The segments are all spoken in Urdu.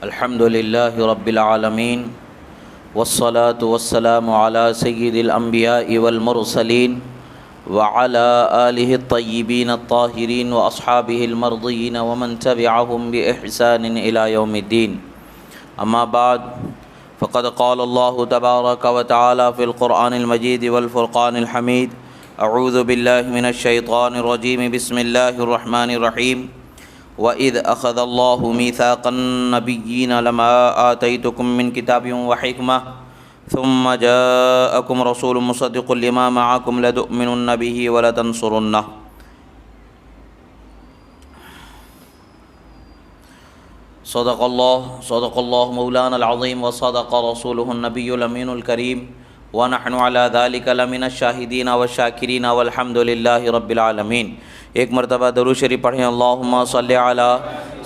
الحمد لله رب العالمين والصلاة والسلام على سيد الأنبياء والمرسلين وعلى آله الطيبين الطاهرين وأصحابه المرضيين ومن تبعهم بإحسان إلى يوم الدين. أما بعد فقد قال الله تبارك وتعالى في القرآن المجيد والفرقان الحميد: أعوذ بالله من الشيطان الرجيم، بسم الله الرحمن الرحيم. وَإِذْ أَخَذَ اللَّهُ مِيثَاقَ النَّبِيِّينَ لَمَا آتَيْتُكُم مِّن كِتَابٍ وَحِكْمَةٍ ثُمَّ جَاءَكُمْ رَسُولٌ مُّصَدِّقٌ لِّمَا مَعَكُمْ لَتُؤْمِنُنَّ بِهِ وَلَتَنصُرُنَّهُ. صدق الله مولانا العظيم وصدق رسوله النبي الأمين الكريم ونحن على ذلك لمن الشاهدين والشاكرين والحمد لله رب العالمين. ایک مرتبہ درود شریف پڑھیں. اللہم صلی علی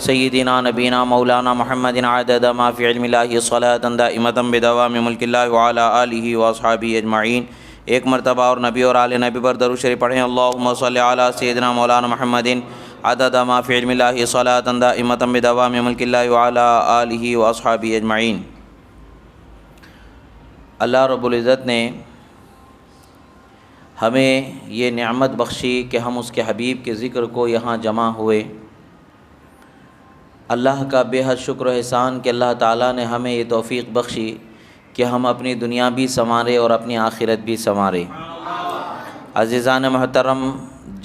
سیدنا نبینا مولانا محمد عدد ما فی علم اللہ صلاۃ دائمۃ بدوام ملک اللہ وعلی آلہ واصحابہ اجمعین. ایک مرتبہ اور نبی اور آل نبی پر درود شریف پڑھیں. اللہم صلی علی سیدنا مولانا محمد عدد ما فی علم اللہ صلاۃ دائمۃ بدوام ملک اللہ وعلی آلہ واصحابہ اجمعین. اللہ رب العزت نے ہمیں یہ نعمت بخشی کہ ہم اس کے حبیب کے ذکر کو یہاں جمع ہوئے. اللہ کا بے حد شکر و احسان کہ اللہ تعالیٰ نے ہمیں یہ توفیق بخشی کہ ہم اپنی دنیا بھی سنوارے اور اپنی آخرت بھی سنوارے. عزیزان محترم،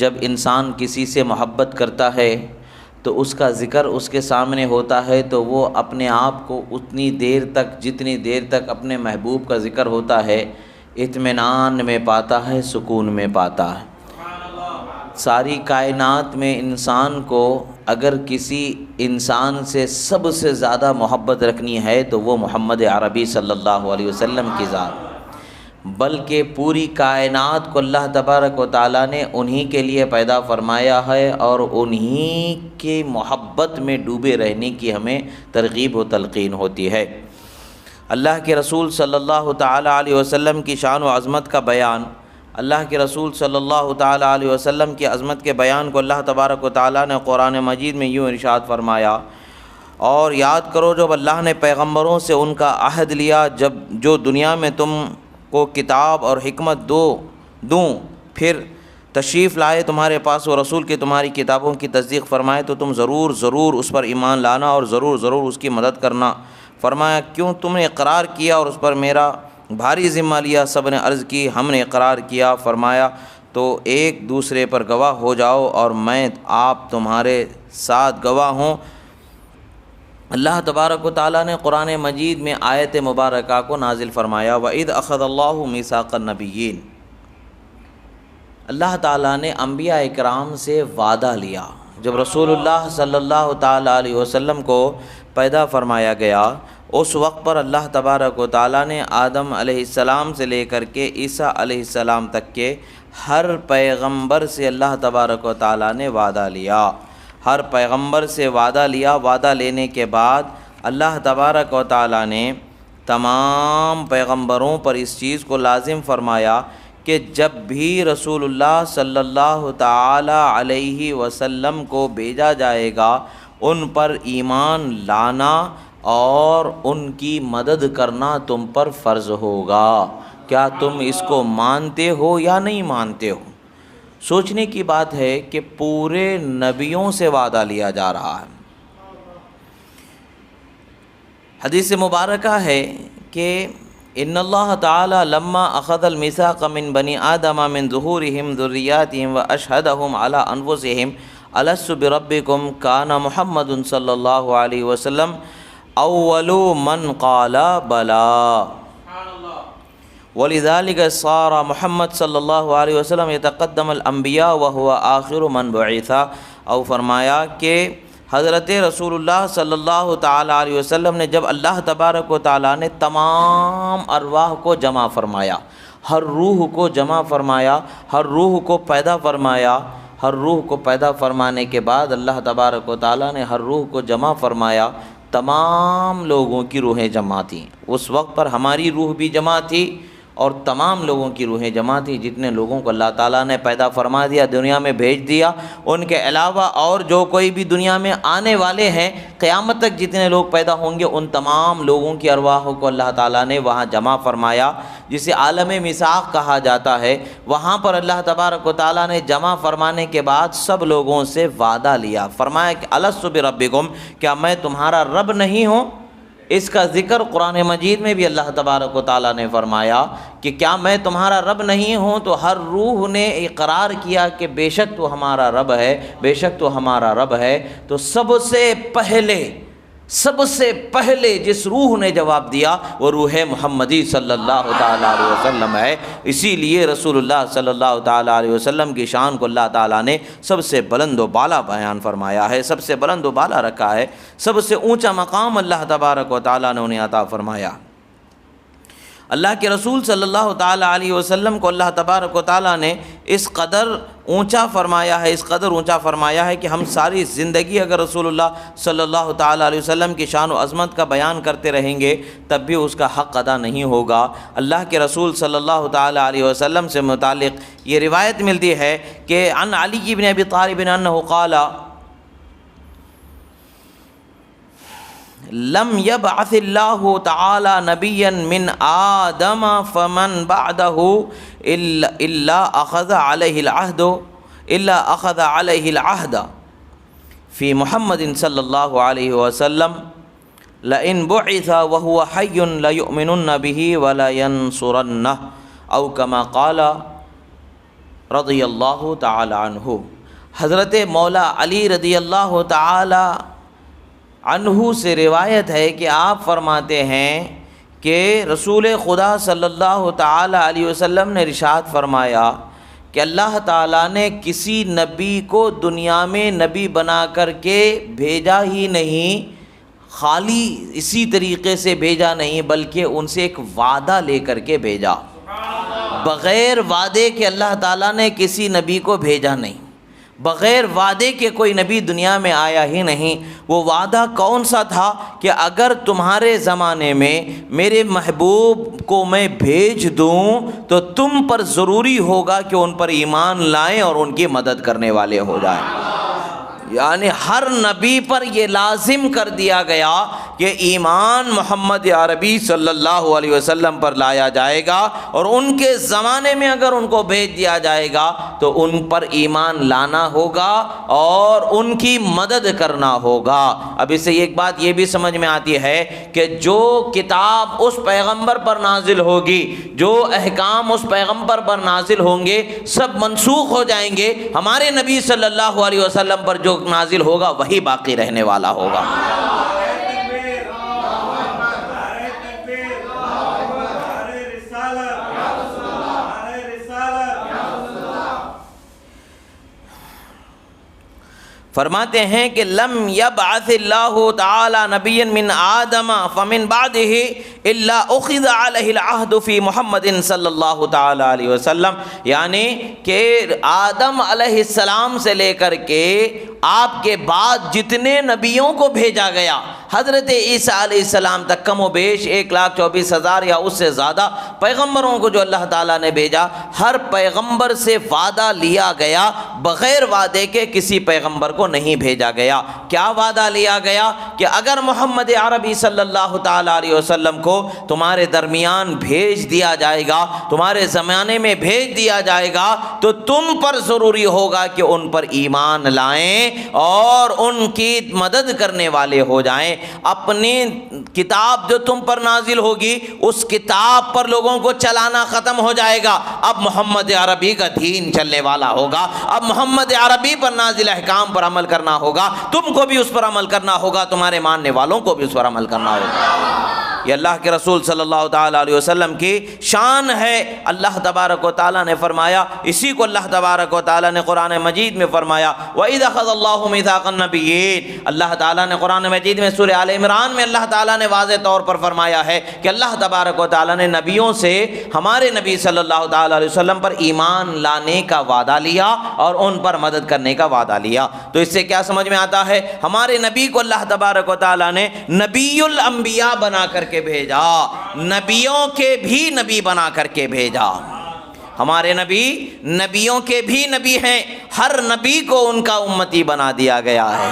جب انسان کسی سے محبت کرتا ہے تو اس کا ذکر اس کے سامنے ہوتا ہے تو وہ اپنے آپ کو اتنی دیر تک جتنی دیر تک اپنے محبوب کا ذکر ہوتا ہے اطمینان میں پاتا ہے، سکون میں پاتا ہے. ساری کائنات میں انسان کو اگر کسی انسان سے سب سے زیادہ محبت رکھنی ہے تو وہ محمد عربی صلی اللہ علیہ وسلم کی ذات، بلکہ پوری کائنات کو اللہ تبارک و تعالیٰ نے انہی کے لیے پیدا فرمایا ہے اور انہی کی محبت میں ڈوبے رہنے کی ہمیں ترغیب و تلقین ہوتی ہے. اللہ کے رسول صلی اللہ تعالیٰ علیہ وسلم کی شان و عظمت کا بیان، اللہ کے رسول صلی اللہ تعالیٰ علیہ وسلم کی عظمت کے بیان کو اللہ تبارک و تعالیٰ نے قرآن مجید میں یوں ارشاد فرمایا: اور یاد کرو جب اللہ نے پیغمبروں سے ان کا عہد لیا، جب جو دنیا میں تم کو کتاب اور حکمت دوں، پھر تشریف لائے تمہارے پاس وہ رسول کے تمہاری کتابوں کی تصدیق فرمائے تو تم ضرور اس پر ایمان لانا اور ضرور اس کی مدد کرنا. فرمایا کیوں تم نے اقرار کیا اور اس پر میرا بھاری ذمہ لیا؟ سب نے عرض کی ہم نے اقرار کیا. فرمایا تو ایک دوسرے پر گواہ ہو جاؤ اور میں آپ تمہارے ساتھ گواہ ہوں. اللہ تبارک و تعالیٰ نے قرآن مجید میں آیت مبارکہ کو نازل فرمایا: وَإِذْ أَخَذَ اللَّهُ مِيثَاقَ النَّبِيِّينَ. اللہ تعالیٰ نے انبیاء اکرام سے وعدہ لیا. جب رسول اللہ صلی اللہ تعالیٰ علیہ وسلم کو پیدا فرمایا گیا اس وقت پر اللہ تبارک و تعالیٰ نے آدم علیہ السلام سے لے کر کے عیسیٰ علیہ السلام تک کے ہر پیغمبر سے اللہ تبارک و تعالیٰ نے وعدہ لیا. ہر پیغمبر سے وعدہ لیا. وعدہ لینے کے بعد اللہ تبارک و تعالیٰ نے تمام پیغمبروں پر اس چیز کو لازم فرمایا کہ جب بھی رسول اللہ صلی اللہ تعالیٰ علیہ وسلم کو بھیجا جائے گا ان پر ایمان لانا اور ان کی مدد کرنا تم پر فرض ہوگا. کیا تم اس کو مانتے ہو یا نہیں مانتے ہو؟ سوچنے کی بات ہے کہ پورے نبیوں سے وعدہ لیا جا رہا ہے. حدیث مبارکہ ہے کہ ان اللہ تعالی لما اخذ المیثاق من بنی آدم من ظہورہم ذریاتہم واشہدہم علی انفسہم الست بربکم کان محمد صلی اللہ علیہ وسلم اول من قال بلا ولذلك صار محمد صلی اللہ علیہ وسلم یتقدم الانبیاء وهو آخر من بعث. او فرمایا کہ حضرت رسول اللہ صلی اللہ تعالیٰ علیہ وسلم نے جب اللہ تبارک و تعالیٰ نے تمام ارواح کو جمع فرمایا، ہر روح کو جمع فرمایا، ہر روح کو پیدا فرمایا، ہر روح کو پیدا فرمانے کے بعد اللہ تبارک و تعالیٰ نے ہر روح کو جمع فرمایا. تمام لوگوں کی روحیں جمع تھیں. اس وقت پر ہماری روح بھی جمع تھی اور تمام لوگوں کی روحیں جمع تھی، جتنے لوگوں کو اللہ تعالیٰ نے پیدا فرما دیا، دنیا میں بھیج دیا، ان کے علاوہ اور جو کوئی بھی دنیا میں آنے والے ہیں، قیامت تک جتنے لوگ پیدا ہوں گے، ان تمام لوگوں کی ارواح کو اللہ تعالیٰ نے وہاں جمع فرمایا، جسے عالم میثاق کہا جاتا ہے۔ وہاں پر اللہ تبارک و تعالیٰ نے جمع فرمانے کے بعد سب لوگوں سے وعدہ لیا، فرمایا کہ الست بربکم، کیا میں تمہارا رب نہیں ہوں؟ اس کا ذکر قرآن مجید میں بھی اللہ تبارک و تعالیٰ نے فرمایا کہ کیا میں تمہارا رب نہیں ہوں، تو ہر روح نے اقرار کیا کہ بے شک تو ہمارا رب ہے، بے شک تو ہمارا رب ہے۔ تو سب سے پہلے جس روح نے جواب دیا وہ روح محمدی صلی اللہ تعالیٰ علیہ وسلم ہے۔ اسی لیے رسول اللہ صلی اللہ تعالیٰ علیہ وسلم کی شان کو اللہ تعالیٰ نے سب سے بلند و بالا بیان فرمایا ہے، سب سے بلند و بالا رکھا ہے، سب سے اونچا مقام اللہ تبارک و تعالیٰ نے انہیں عطا فرمایا۔ اللہ کے رسول صلی اللہ تعالیٰ علیہ وسلم کو اللہ تبارک و تعالیٰ نے اس قدر اونچا فرمایا ہے، اس قدر اونچا فرمایا ہے کہ ہم ساری زندگی اگر رسول اللہ صلی اللہ تعالیٰ علیہ وسلم کی شان و عظمت کا بیان کرتے رہیں گے تب بھی اس کا حق ادا نہیں ہوگا۔ اللہ کے رسول صلی اللہ تعالیٰ علیہ وسلم سے متعلق یہ روایت ملتی ہے کہ عن علی بن ابی طالب انہ قال لم يبعث اللہ تعالی نبیا من آدم فمن بعدہ الا اخذ علیہ العہد فی محمد صلی اللہ علیہ وسلم لئن بعث وهو حی لیؤمنن به ولینصرنہ او کما قال رضی اللہ تعالی عنہ۔ حضرت مولا علی رضی اللہ تعالی عنہ سے روایت ہے کہ آپ فرماتے ہیں کہ رسول خدا صلی اللہ تعالی علیہ وسلم نے ارشاد فرمایا کہ اللہ تعالیٰ نے کسی نبی کو دنیا میں نبی بنا کر کے بھیجا ہی نہیں، خالی اسی طریقے سے بھیجا نہیں بلکہ ان سے ایک وعدہ لے کر کے بھیجا۔ بغیر وعدے کے اللہ تعالیٰ نے کسی نبی کو بھیجا نہیں، بغیر وعدے کے کوئی نبی دنیا میں آیا ہی نہیں۔ وہ وعدہ کون سا تھا کہ اگر تمہارے زمانے میں میرے محبوب کو میں بھیج دوں تو تم پر ضروری ہوگا کہ ان پر ایمان لائیں اور ان کی مدد کرنے والے ہو جائیں۔ یعنی ہر نبی پر یہ لازم کر دیا گیا کہ ایمان محمد عربی صلی اللہ علیہ وسلم پر لایا جائے گا، اور ان کے زمانے میں اگر ان کو بھیج دیا جائے گا تو ان پر ایمان لانا ہوگا اور ان کی مدد کرنا ہوگا۔ اب اس سے ایک بات یہ بھی سمجھ میں آتی ہے کہ جو کتاب اس پیغمبر پر نازل ہوگی، جو احکام اس پیغمبر پر نازل ہوں گے، سب منسوخ ہو جائیں گے۔ ہمارے نبی صلی اللہ علیہ وسلم پر جو نازل ہوگا وہی باقی رہنے والا ہوگا۔ فرماتے ہیں کہ لم یبعث اللہ تعالی نبیا من آدم فمن بعدہ الا اخذ علیہ العہد فی محمد صلی اللہ تعالی علیہ وسلم، یعنی کہ آدم علیہ السلام سے لے کر کے آپ کے بعد جتنے نبیوں کو بھیجا گیا، حضرت عیسیٰ علیہ السلام تک کم و بیش 1,24,000 یا اس سے زیادہ پیغمبروں کو جو اللہ تعالیٰ نے بھیجا، ہر پیغمبر سے وعدہ لیا گیا، بغیر وعدے کے کسی پیغمبر کو نہیں بھیجا گیا۔ کیا وعدہ لیا گیا؟ کہ اگر محمد عربی صلی اللہ تعالیٰ علیہ وسلم کو تمہارے درمیان بھیج دیا جائے گا، تمہارے زمانے میں بھیج دیا جائے گا، تو تم پر ضروری ہوگا کہ ان پر ایمان لائیں اور ان کی مدد کرنے والے ہو جائیں۔ اپنی کتاب جو تم پر نازل ہوگی اس کتاب پر لوگوں کو چلانا ختم ہو جائے گا، اب محمد عربی کا دین چلنے والا ہوگا، اب محمد عربی پر نازل احکام پر عمل کرنا ہوگا، تم کو بھی اس پر عمل کرنا ہوگا، تمہارے ماننے والوں کو بھی اس پر عمل کرنا ہوگا۔ یہ اللہ کے رسول صلی اللہ تعالیٰ علیہ وسلم کی شان ہے۔ اللہ تبارک و تعالیٰ نے فرمایا، اسی کو اللہ تبارک و تعالیٰ نے قرآن مجید میں فرمایا، وَإِذْ أَخَذَ اللَّهُ مِيثَاقَ النَّبِيِّينَ، اللہ تعالیٰ نے قرآن مجید میں سورہ آل عمران میں اللہ تعالیٰ نے واضح طور پر فرمایا ہے کہ اللہ تبارک و تعالیٰ نے نبیوں سے ہمارے نبی صلی اللہ تعالیٰ علیہ وسلم پر ایمان لانے کا وعدہ لیا اور ان پر مدد کرنے کا وعدہ لیا۔ تو اس سے کیا سمجھ میں آتا ہے؟ ہمارے نبی کو اللہ تبارک و تعالیٰ نے نبی الانبیاء بنا کر کے بھیجا، نبیوں کے بھی نبی بنا کر کے بھیجا۔ ہمارے نبی نبیوں کے بھی نبی ہیں، ہر نبی کو ان کا امتی بنا دیا گیا ہے۔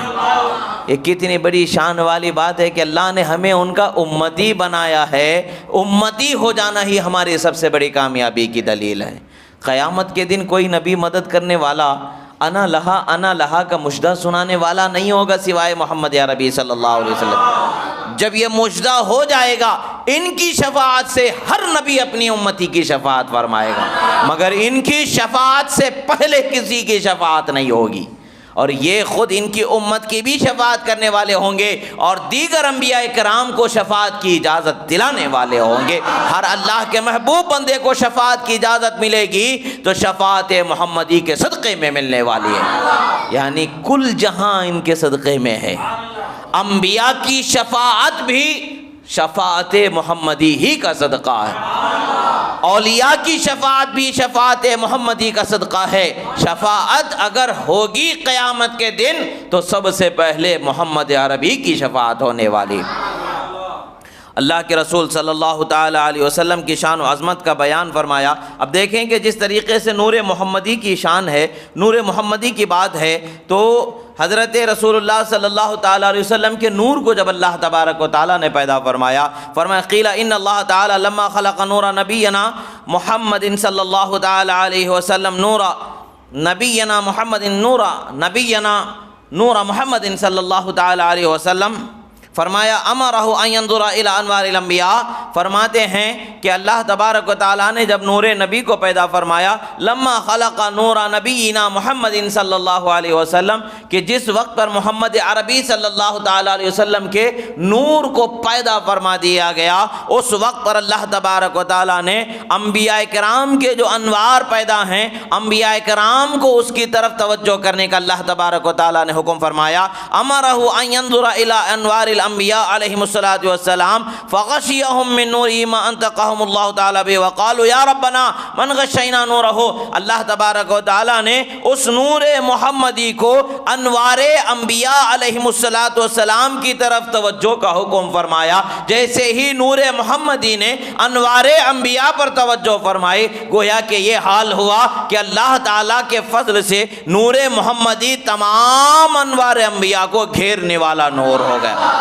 یہ کتنی بڑی شان والی بات ہے کہ اللہ نے ہمیں ان کا امتی بنایا ہے۔ امتی ہو جانا ہی ہماری سب سے بڑی کامیابی کی دلیل ہے۔ قیامت کے دن کوئی نبی مدد کرنے والا، انا لہا کا مجدہ سنانے والا نہیں ہوگا سوائے محمد عربی صلی اللہ علیہ وسلم۔ جب یہ مجدہ ہو جائے گا، ان کی شفاعت سے ہر نبی اپنی امتی کی شفاعت فرمائے گا، مگر ان کی شفاعت سے پہلے کسی کی شفاعت نہیں ہوگی، اور یہ خود ان کی امت کی بھی شفاعت کرنے والے ہوں گے اور دیگر انبیاء کرام کو شفاعت کی اجازت دلانے والے ہوں گے۔ ہر اللہ کے محبوب بندے کو شفاعت کی اجازت ملے گی تو شفاعت محمدی کے صدقے میں ملنے والی ہے، یعنی کل جہاں ان کے صدقے میں ہے۔ انبیاء کی شفاعت بھی شفاعت محمدی ہی کا صدقہ ہے، اولیاء کی شفاعت بھی شفاعت محمدی کا صدقہ ہے۔ شفاعت اگر ہوگی قیامت کے دن تو سب سے پہلے محمد عربی کی شفاعت ہونے والی۔ اللہ کے رسول صلی اللہ تعالیٰ علیہ وسلم کی شان و عظمت کا بیان فرمایا۔ اب دیکھیں کہ جس طریقے سے نور محمدی کی شان ہے، نور محمدی کی بات ہے، تو حضرت رسول اللہ صلی اللہ تعالیٰ علیہ وسلم کے نور کو جب اللہ تبارک و تعالیٰ نے پیدا فرمایا، قیل ان اللہ تعالیٰ لما خلق نور نبینا محمد صلی اللہ تعالیٰ علیہ وسلم نورا نبینا محمد نبینا نور محمد صلی اللہ تعالیٰ علیہ وسلم، فرمایا امرہ ان ينظر الی انوار الانبیاء، فرماتے ہیں کہ اللہ تبارک و تعالیٰ نے جب نور نبی کو پیدا فرمایا، لما خلق نور نبینا محمد صلی اللہ علیہ وسلم، کہ جس وقت پر محمد عربی صلی اللہ تعالیٰ علیہ وسلم کے نور کو پیدا فرما دیا گیا، اس وقت پر اللہ تبارک و تعالیٰ نے انبیاء کرام کے جو انوار پیدا ہیں، انبیاء کرام کو اس کی طرف توجہ کرنے کا اللہ تبارک و تعالیٰ نے حکم فرمایا۔ امرہ ان ينظر الی انوار الانبیاء علیہم الصلاۃ والسلام فغشیہم من نورہ ما انطقہم اللہ تعالیٰ بہ وقالوا یا ربنا من غشینا نورہ۔ اللہ تبارک و تعالیٰ نے اس نور محمدی کو انوار انبیاء علیہم الصلاۃ والسلام کی طرف توجہ کا حکم فرمایا۔ جیسے ہی نور محمدی نے انوار انبیاء پر توجہ فرمائی، گویا کہ یہ حال ہوا کہ اللہ تعالیٰ کے فضل سے نور محمدی تمام انوار انبیاء کو گھیرنے والا نور ہو گیا،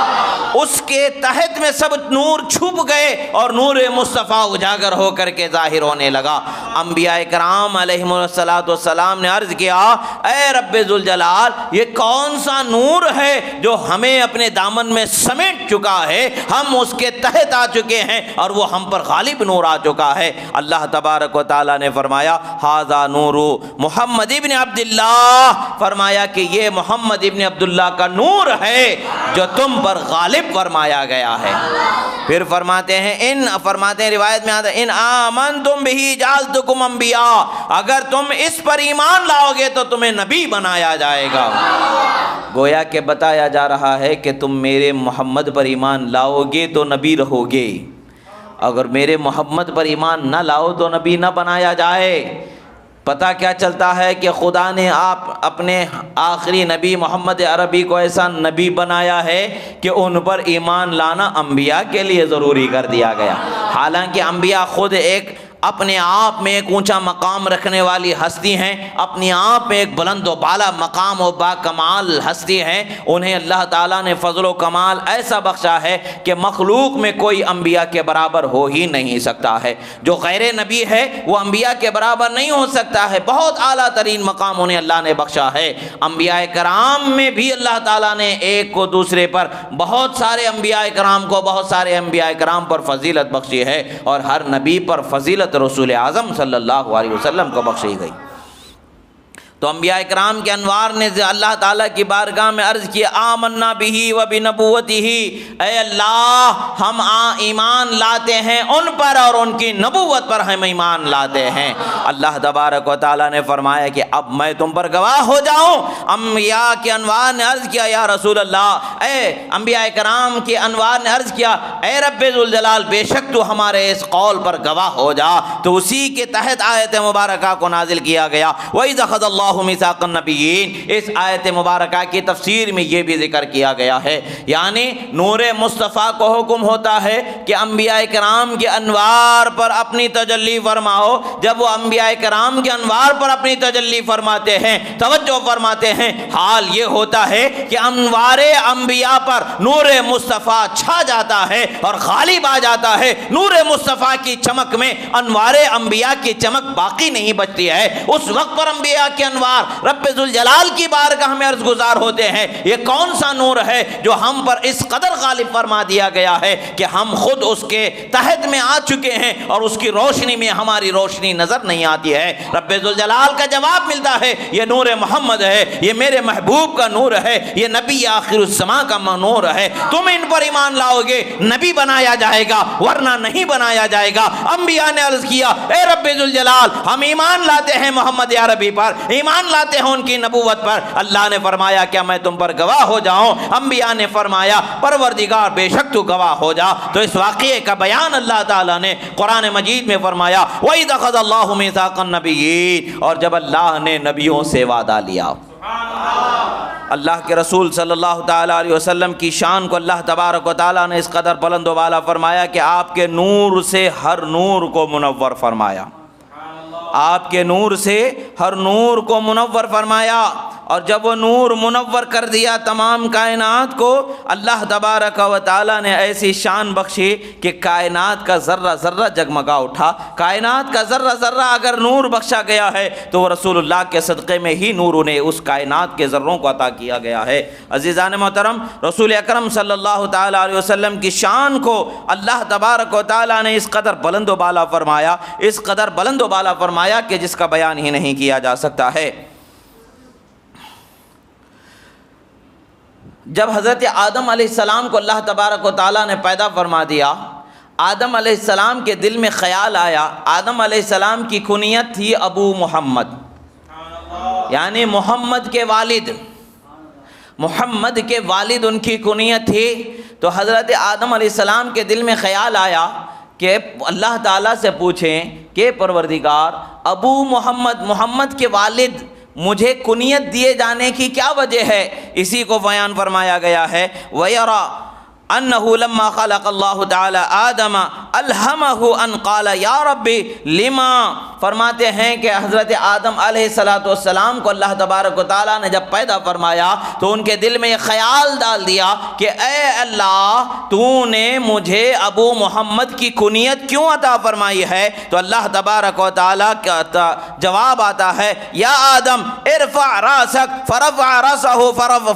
اس کے تحت میں سب نور چھپ گئے اور نور مصطفیٰ اجاگر ہو کر کے ظاہر ہونے لگا۔ انبیاء کرام علیہم السلام نے عرض کیا، اے رب ذوالجلال، یہ کون سا نور ہے جو ہمیں اپنے دامن میں سمیٹ چکا ہے، ہم اس کے تحت آ چکے ہیں اور وہ ہم پر غالب نور آ چکا ہے۔ اللہ تبارک و تعالیٰ نے فرمایا، ھذا نور محمد ابن عبداللہ، فرمایا کہ یہ محمد ابن عبداللہ کا نور ہے جو تم پر غالب فرمایا گیا ہے۔ پھر فرماتے ہیں روایت میں آتا ہے، ان آمنتم بہ جعلتکم انبیاء، اگر تم اس پر ایمان لاؤ گے تو تمہیں نبی بنایا جائے گا۔ گویا کہ بتایا جا رہا ہے کہ تم میرے محمد پر ایمان لاؤ گے تو نبی رہو گے، اگر میرے محمد پر ایمان نہ لاؤ تو نبی نہ بنایا جائے۔ پتہ کیا چلتا ہے کہ خدا نے آپ اپنے آخری نبی محمد عربی کو ایسا نبی بنایا ہے کہ ان پر ایمان لانا انبیاء کے لیے ضروری کر دیا گیا، حالانکہ انبیاء خود ایک اپنے آپ میں ایک اونچا مقام رکھنے والی ہستی ہیں، اپنے آپ میں ایک بلند و بالا مقام و با کمال ہستی ہیں، انہیں اللہ تعالیٰ نے فضل و کمال ایسا بخشا ہے کہ مخلوق میں کوئی انبیاء کے برابر ہو ہی نہیں سکتا ہے۔ جو غیر نبی ہے وہ انبیاء کے برابر نہیں ہو سکتا ہے، بہت اعلیٰ ترین مقام انہیں اللہ نے بخشا ہے۔ انبیاء کرام میں بھی اللہ تعالیٰ نے ایک کو دوسرے پر بہت سارے انبیاء کرام پر فضیلت بخشی ہے، اور ہر نبی پر فضیلت رسول اعظم صلی اللہ علیہ وسلم کو بخشی گئی۔ تو انبیاء کرام کے انوار نے اللہ تعالیٰ کی بارگاہ میں عرض کیا، آمنا بہ و بنبوتہ، اے اللہ ہم ایمان لاتے ہیں ان پر اور ان کی نبوت پر ہم ایمان لاتے ہیں۔ اللہ تبارک و تعالیٰ نے فرمایا کہ اب میں تم پر گواہ ہو جاؤں۔ انبیاء کے انوار نے عرض کیا، یا رسول اللہ، اے انبیاء کرام کے انوار نے عرض کیا، اے رب ذوالجلال، بے شک تو ہمارے اس قول پر گواہ ہو جا۔ تو اسی کے تحت آیت مبارکہ کو نازل کیا گیا، وَإِذَا أَخَذَ اللَّهُ اللہ میثاق النبیین، اس آیت مبارکہ کی تفسیر میں یہ بھی ذکر کیا گیا ہے، یعنی نور مصطفیٰ کو حکم ہوتا ہے کہ انبیاء کرام کے انوار پر اپنی تجلی فرماؤ۔ جب وہ انبیاء کرام کے انوار پر اپنی تجلی فرماتے ہیں، توجہ فرماتے ہیں، حال یہ ہوتا ہے کہ انوار انبیاء پر نور مصطفیٰ چھا جاتا ہے اور غالب آ جاتا ہے۔ نور مصطفیٰ کی چمک میں انوار انبیاء کی چمک باقی نہیں بچتی ہے۔ اس وقت پر انبیاء کے انوار رب ذوالجلال کی بارگاہ میں عرض گزار ہوتے ہیں، یہ کون سا نور ہے جو ہم پر اس قدر غالب فرما دیا گیا ہے کہ ہم خود اس کے تحت میں آ چکے ہیں اور اس کی روشنی میں ہماری روشنی نظر نہیں آتی ہے۔ رب ذوالجلال کا جواب ملتا ہے، یہ نور محمد ہے، یہ میرے محبوب کا نور ہے، یہ نبی آخر الزماں کا نور ہے۔ تم ان پر ایمان لاؤ گے نبی بنایا جائے گا، ورنہ نہیں بنایا جائے گا۔ انبیاء نے عرض کیا، اے رب ذوالجلال ہم ایمان لاتے ہیں محمد عربی پر، ایمان لاتے ہیں ان کی نبوت پر۔ اللہ نے فرمایا کیا میں تم پر گواہ ہو جاؤں؟ انبیاء نے فرمایا پروردگار بے شک تو گواہ ہو جا۔ تو اس واقعے کا بیان اللہ تعالیٰ نے قرآن مجید میں فرمایا، وَإِذْ أَخَذَ اللَّهُ مِيثَاقَ النَّبِيِّينَ، اور جب اللہ نے نبیوں سے وعدہ لیا۔ اللہ کے رسول صلی اللہ تعالیٰ علیہ وسلم کی شان کو اللہ تبارک و تعالیٰ نے اس قدر بلند و بالا فرمایا کہ آپ کے نور سے ہر نور کو منور فرمایا، آپ کے نور سے ہر نور کو منور فرمایا۔ اور جب وہ نور منور کر دیا تمام کائنات کو، اللہ تبارک و تعالیٰ نے ایسی شان بخشی کہ کائنات کا ذرہ ذرہ جگمگا اٹھا۔ کائنات کا ذرہ ذرہ اگر نور بخشا گیا ہے تو وہ رسول اللہ کے صدقے میں ہی نور انہیں اس کائنات کے ذروں کو عطا کیا گیا ہے۔ عزیزان محترم، رسول اکرم صلی اللہ تعالیٰ علیہ وسلم کی شان کو اللہ تبارک و تعالیٰ نے اس قدر بلند و بالا فرمایا، اس قدر بلند و بالا فرمایا کہ جس کا بیان ہی نہیں کیا جا سکتا ہے۔ جب حضرت آدم علیہ السلام کو اللہ تبارک و تعالیٰ نے پیدا فرما دیا، آدم علیہ السلام کے دل میں خیال آیا، آدم علیہ السلام کی کنیت تھی ابو محمد، یعنی محمد کے والد، محمد کے والد ان کی کنیت تھی۔ تو حضرت آدم علیہ السلام کے دل میں خیال آیا کہ اللہ تعالیٰ سے پوچھیں کہ پروردگار ابو محمد، محمد کے والد، مجھے کنیت دیے جانے کی کیا وجہ ہے؟ اسی کو بیان فرمایا گیا ہے، وَيَرَى أَنَّهُ لَمَّا خَلَقَ اللَّهُ تَعَالَى آدَمَ أَلْهَمَهُ أَنْ قَالَ يَا رَبِّ لِمَا، فرماتے ہیں کہ حضرت آدم علیہ السلام کو اللہ تبارک و تعالیٰ نے جب پیدا فرمایا تو ان کے دل میں یہ خیال ڈال دیا کہ اے اللہ تو نے مجھے ابو محمد کی کنیت کیوں عطا فرمائی ہے؟ تو اللہ تبارک و تعالیٰ کا جواب آتا ہے، یا آدم ارفع راسک، فرفع راسہ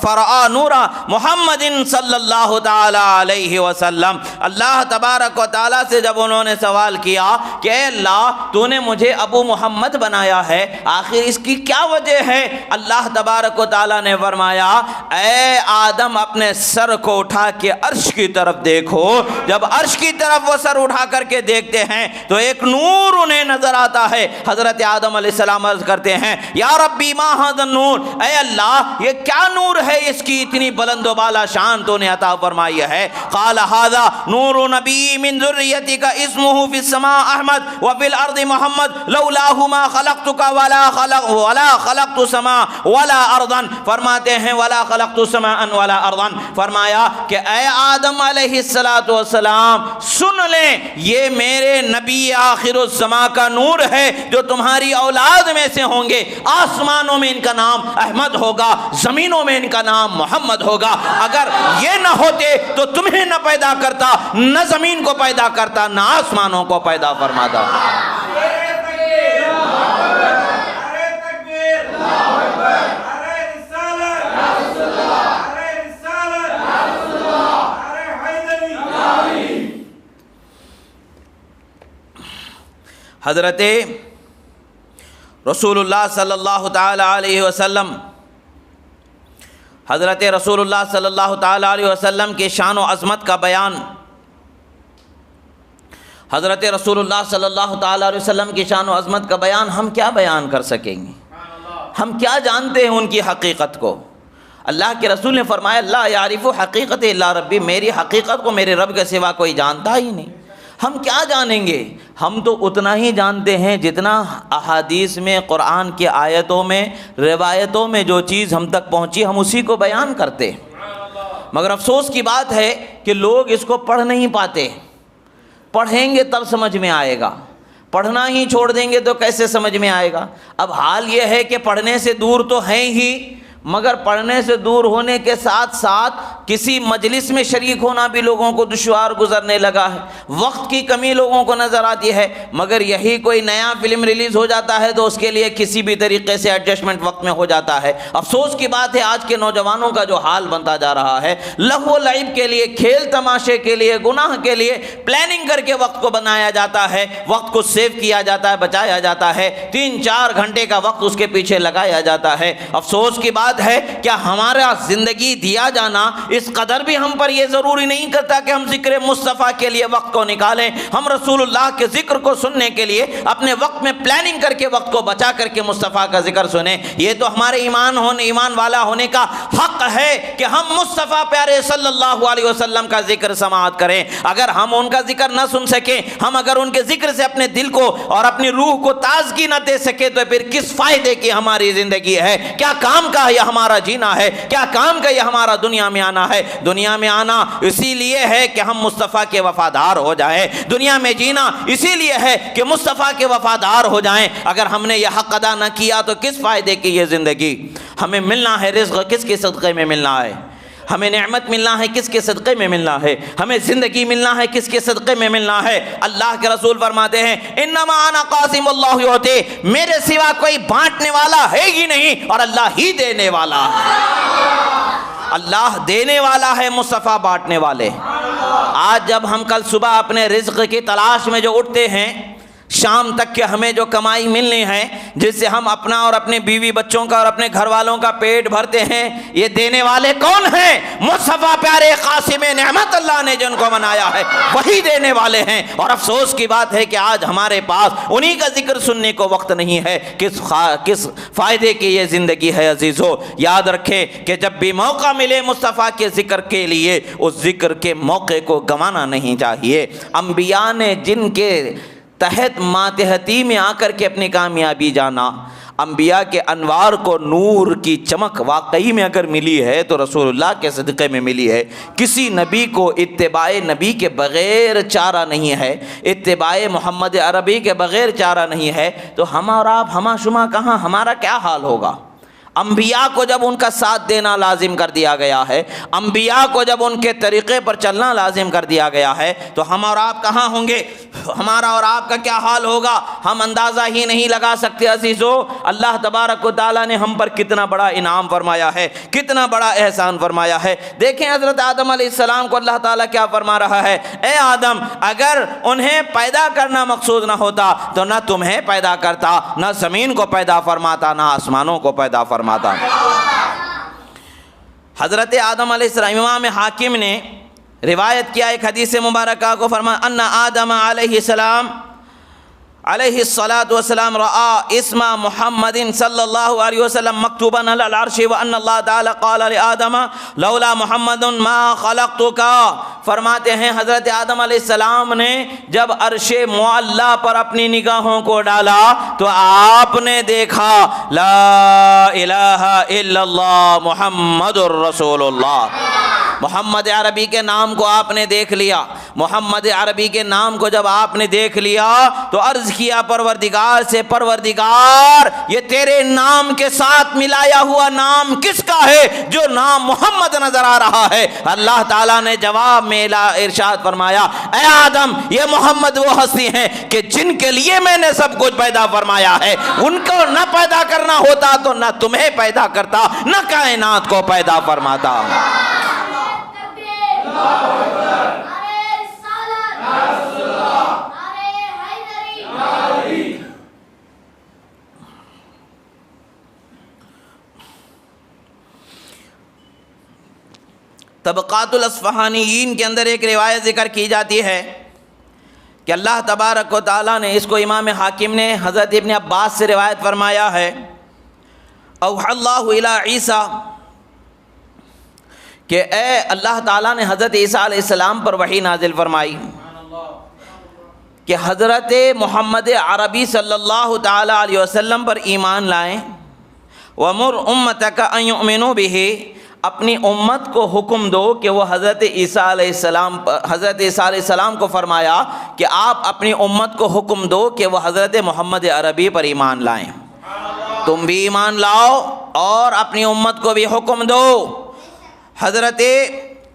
فرآ نورا محمد صلی اللہ تعالیٰ علیہ وسلم۔ اللہ تبارک و تعالیٰ سے جب انہوں نے سوال کیا کہ اے اللہ تو نے مجھے ابو محمد بنایا ہے، آخر اس کی کیا وجہ ہے؟ اللہ تبارک و تعالیٰ نے فرمایا، اے آدم اپنے سر کو اٹھا کے عرش کی طرف دیکھو۔ جب عرش کی طرف وہ سر اٹھا کر کے دیکھتے ہیں تو ایک نور انہیں نظر آتا ہے۔ حضرت آدم علیہ السلام عرض کرتے ہیں، یا ربی ما ھذا النور، اے اللہ یہ کیا نور ہے، اس کی اتنی بلند و بالا شان تو نے عطا فرمائی ہے۔ قال ھذا نور نبی من ذریتک اسمہ فی السماء احمد وفی الارض محمد لولاہ ما خلقتک ولا خلقت سماء ولا ارضا، فرماتے ہیں ولا خلقت سماء ولا ارضا، فرمایا کہ اے آدم علیہ السلام سن لیں، یہ میرے نبی آخر الزماں کا نور ہے جو تمہاری اولاد میں سے ہوں گے۔ آسمانوں میں ان کا نام احمد ہوگا، زمینوں میں ان کا نام محمد ہوگا۔ اگر یہ نہ ہوتے تو تمہیں نہ پیدا کرتا، نہ زمین کو پیدا کرتا، نہ آسمانوں کو پیدا فرماتا۔ حضرت رسول اللہ صلی اللہ تعالی علیہ وسلم، حضرت رسول اللہ صلی اللہ تعالی علیہ وسلم کی شان و عظمت کا بیان، حضرت رسول اللہ صلی اللہ تعالی علیہ وسلم کی شان و عظمت کا بیان ہم کیا بیان کر سکیں گے؟ ہم کیا جانتے ہیں ان کی حقیقت کو؟ اللہ کے رسول نے فرمایا، لا یعرف حقیقت الا ربی، میری حقیقت کو میرے رب کے سوا کوئی جانتا ہی نہیں۔ ہم کیا جانیں گے؟ ہم تو اتنا ہی جانتے ہیں جتنا احادیث میں، قرآن کی آیتوں میں، روایتوں میں جو چیز ہم تک پہنچی ہم اسی کو بیان کرتے ہیں۔ مگر افسوس کی بات ہے کہ لوگ اس کو پڑھ نہیں پاتے۔ پڑھیں گے تب سمجھ میں آئے گا، پڑھنا ہی چھوڑ دیں گے تو کیسے سمجھ میں آئے گا؟ اب حال یہ ہے کہ پڑھنے سے دور تو ہیں ہی، مگر پڑھنے سے دور ہونے کے ساتھ ساتھ کسی مجلس میں شریک ہونا بھی لوگوں کو دشوار گزرنے لگا ہے۔ وقت کی کمی لوگوں کو نظر آتی ہے، مگر یہی کوئی نیا فلم ریلیز ہو جاتا ہے تو اس کے لیے کسی بھی طریقے سے ایڈجسٹمنٹ وقت میں ہو جاتا ہے۔ افسوس کی بات ہے آج کے نوجوانوں کا جو حال بنتا جا رہا ہے، لہو و لعب کے لیے، کھیل تماشے کے لیے، گناہ کے لیے پلاننگ کر کے وقت کو بنایا جاتا ہے، وقت کو سیو کیا جاتا ہے، بچایا جاتا ہے، 3-4 گھنٹے کا وقت اس کے پیچھے لگایا جاتا ہے۔ افسوس کی بات ہے کیا ہمارا زندگی دیا جانا اس قدر بھی ہم پر یہ ضروری نہیں کرتا کہ ہم ذکر مصطفیٰ کے لیے وقت کو نکالیں، ہم رسول اللہ کے ذکر کو سننے کے لیے اپنے وقت میں پلاننگ کر کے وقت کو بچا کر کے مصطفیٰ کا ذکر سنیں۔ یہ تو ہمارے ایمان والا ہونے کا حق ہے کہ ہم مصطفیٰ پیارے صلی اللہ علیہ وسلم کا ذکر سماعت کریں۔ اگر ہم ان کا ذکر نہ سن سکیں، ہم اگر ان کے ذکر سے اپنے دل کو اور اپنی روح کو تازگی نہ دے سکے تو پھر کس فائدے کی ہماری زندگی ہے؟ کیا کام کا یہ ہمارا جینا ہے؟ کیا کام کا یہ ہمارا دنیا میں آنا ہے؟ دنیا میں آنا اسی لیے ہے کہ ہم مصطفیٰ کے وفادار ہو جائیں، دنیا میں جینا اسی لیے ہے کہ مصطفیٰ کے وفادار ہو جائیں۔ اگر ہم نے یہ حق ادا نہ کیا تو کس فائدے کی یہ زندگی؟ ہمیں ملنا ہے رزق کس کے صدقے میں ملنا ہے؟ ہمیں نعمت ملنا ہے کس کے صدقے میں ملنا ہے؟ ہمیں زندگی ملنا ہے کس کے صدقے میں ملنا ہے؟ اللہ کے رسول فرماتے ہیں انما انا قاسم اللہ یعطی، میرے سوا کوئی بانٹنے والا ہے ہی نہیں اور اللہ ہی دینے والا ہے۔ اللہ دینے والا ہے، مصطفیٰ بانٹنے والے۔ آج جب ہم کل صبح اپنے رزق کی تلاش میں جو اٹھتے ہیں، شام تک کہ ہمیں جو کمائی ملنی ہے جس سے ہم اپنا اور اپنے بیوی بچوں کا اور اپنے گھر والوں کا پیٹ بھرتے ہیں، یہ دینے والے کون ہیں؟ مصطفیٰ پیارے قاسم نعمت اللہ نے جن کو بنایا ہے وہی دینے والے ہیں۔ اور افسوس کی بات ہے کہ آج ہمارے پاس انہی کا ذکر سننے کو وقت نہیں ہے۔ کس فائدے کی یہ زندگی ہے عزیزو؟ یاد رکھیں کہ جب بھی موقع ملے مصطفیٰ کے ذکر کے لیے اس ذکر کے موقع کو گنوانا نہیں چاہیے۔ انبیاء نے جن کے تحت ماتحتی میں آ کر کے اپنی کامیابی جانا، انبیاء کے انوار کو نور کی چمک واقعی میں اگر ملی ہے تو رسول اللہ کے صدقے میں ملی ہے۔ کسی نبی کو اتباع نبی کے بغیر چارہ نہیں ہے، اتباع محمد عربی کے بغیر چارہ نہیں ہے، تو ہم اور آپ ہما شما کہاں، ہمارا کیا حال ہوگا؟ انبیاء کو جب ان کا ساتھ دینا لازم کر دیا گیا ہے، انبیاء کو جب ان کے طریقے پر چلنا لازم کر دیا گیا ہے، تو ہم اور آپ کہاں ہوں گے؟ ہمارا اور آپ کا کیا حال ہوگا؟ ہم اندازہ ہی نہیں لگا سکتے عزیزو۔ اللہ تبارک و تعالیٰ نے ہم پر کتنا بڑا انعام فرمایا ہے، کتنا بڑا احسان فرمایا ہے۔ دیکھیں حضرت آدم علیہ السلام کو اللہ تعالیٰ کیا فرما رہا ہے، اے آدم اگر انہیں پیدا کرنا مقصود نہ ہوتا تو نہ تمہیں پیدا کرتا، نہ زمین کو پیدا فرماتا، نہ آسمانوں کو پیدا فرماتا۔ حضرت آدم علیہ السلام، امام حاکم نے روایت کیا ایک حدیث مبارکہ کو، فرمایا ان آدم علیہ السلام علیہ الصلاۃ والسلام رأى اسم محمد صلی اللہ علیہ وسلم مکتوبا علی العرش وان اللہ تعالی قال لآدم لولا محمد ما خلقتک۔ فرماتے ہیں حضرت آدم علیہ السلام نے جب عرش معلی پر اپنی نگاہوں کو ڈالا تو آپ نے دیکھا لا الہ الا اللہ محمد الرسول اللہ۔ محمد عربی کے نام کو آپ نے دیکھ لیا، محمد عربی کے نام کو جب آپ نے دیکھ لیا تو عرض کیا پروردگار سے، پروردگار یہ تیرے نام کے ساتھ ملایا ہوا نام کس کا ہے جو نام محمد نظر آ رہا ہے؟ اللہ تعالیٰ نے جواب میں ارشاد فرمایا اے آدم یہ محمد وہ ہستی ہیں کہ جن کے لیے میں نے سب کچھ پیدا فرمایا ہے، ان کو نہ پیدا کرنا ہوتا تو نہ تمہیں پیدا کرتا، نہ کائنات کو پیدا فرماتا۔ طبقات الاصفہانیین کے اندر ایک روایت ذکر کی جاتی ہے کہ اللہ تبارک و تعالیٰ نے، اس کو امام حاکم نے حضرت ابن عباس سے روایت فرمایا ہے، اوحی اللہ الی عیسیٰ، کہ اے اللہ تعالیٰ نے حضرت عیسیٰ علیہ السلام پر وحی نازل فرمائی، کہ حضرت محمد عربی صلی اللہ تعالیٰ علیہ وسلم پر ایمان لائیں. وَمُرْ أُمَّتَكَ أَن يُؤْمِنُوا بِهِ، اپنی امت کو حکم دو کہ وہ حضرت عیسیٰ علیہ السلام کو فرمایا کہ آپ اپنی امت کو حکم دو کہ وہ حضرت محمد عربی پر ایمان لائیں. تم بھی ایمان لاؤ اور اپنی امت کو بھی حکم دو. حضرت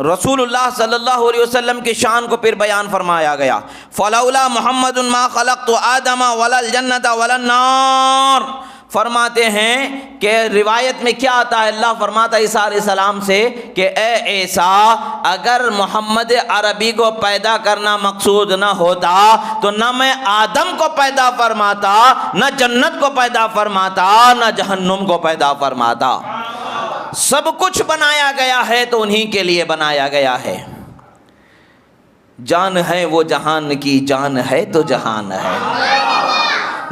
رسول اللہ صلی اللہ علیہ وسلم کی شان کو پھر بیان فرمایا گیا. فَلَوْلَا مُحَمَّدٌ مَا خَلَقْتُ آدَمَ وَلَا الْجَنَّةَ وَلَا النَّارِ. فرماتے ہیں کہ روایت میں کیا آتا ہے، اللہ فرماتا ہے عیسیٰ علیہ السلام سے کہ اے عیسیٰ، اگر محمد عربی کو پیدا کرنا مقصود نہ ہوتا تو نہ میں آدم کو پیدا فرماتا، نہ جنت کو پیدا فرماتا، نہ جہنم کو پیدا فرماتا. سب کچھ بنایا گیا ہے تو انہی کے لیے بنایا گیا ہے. جان ہے وہ جہان کی، جان ہے تو جہان ہے.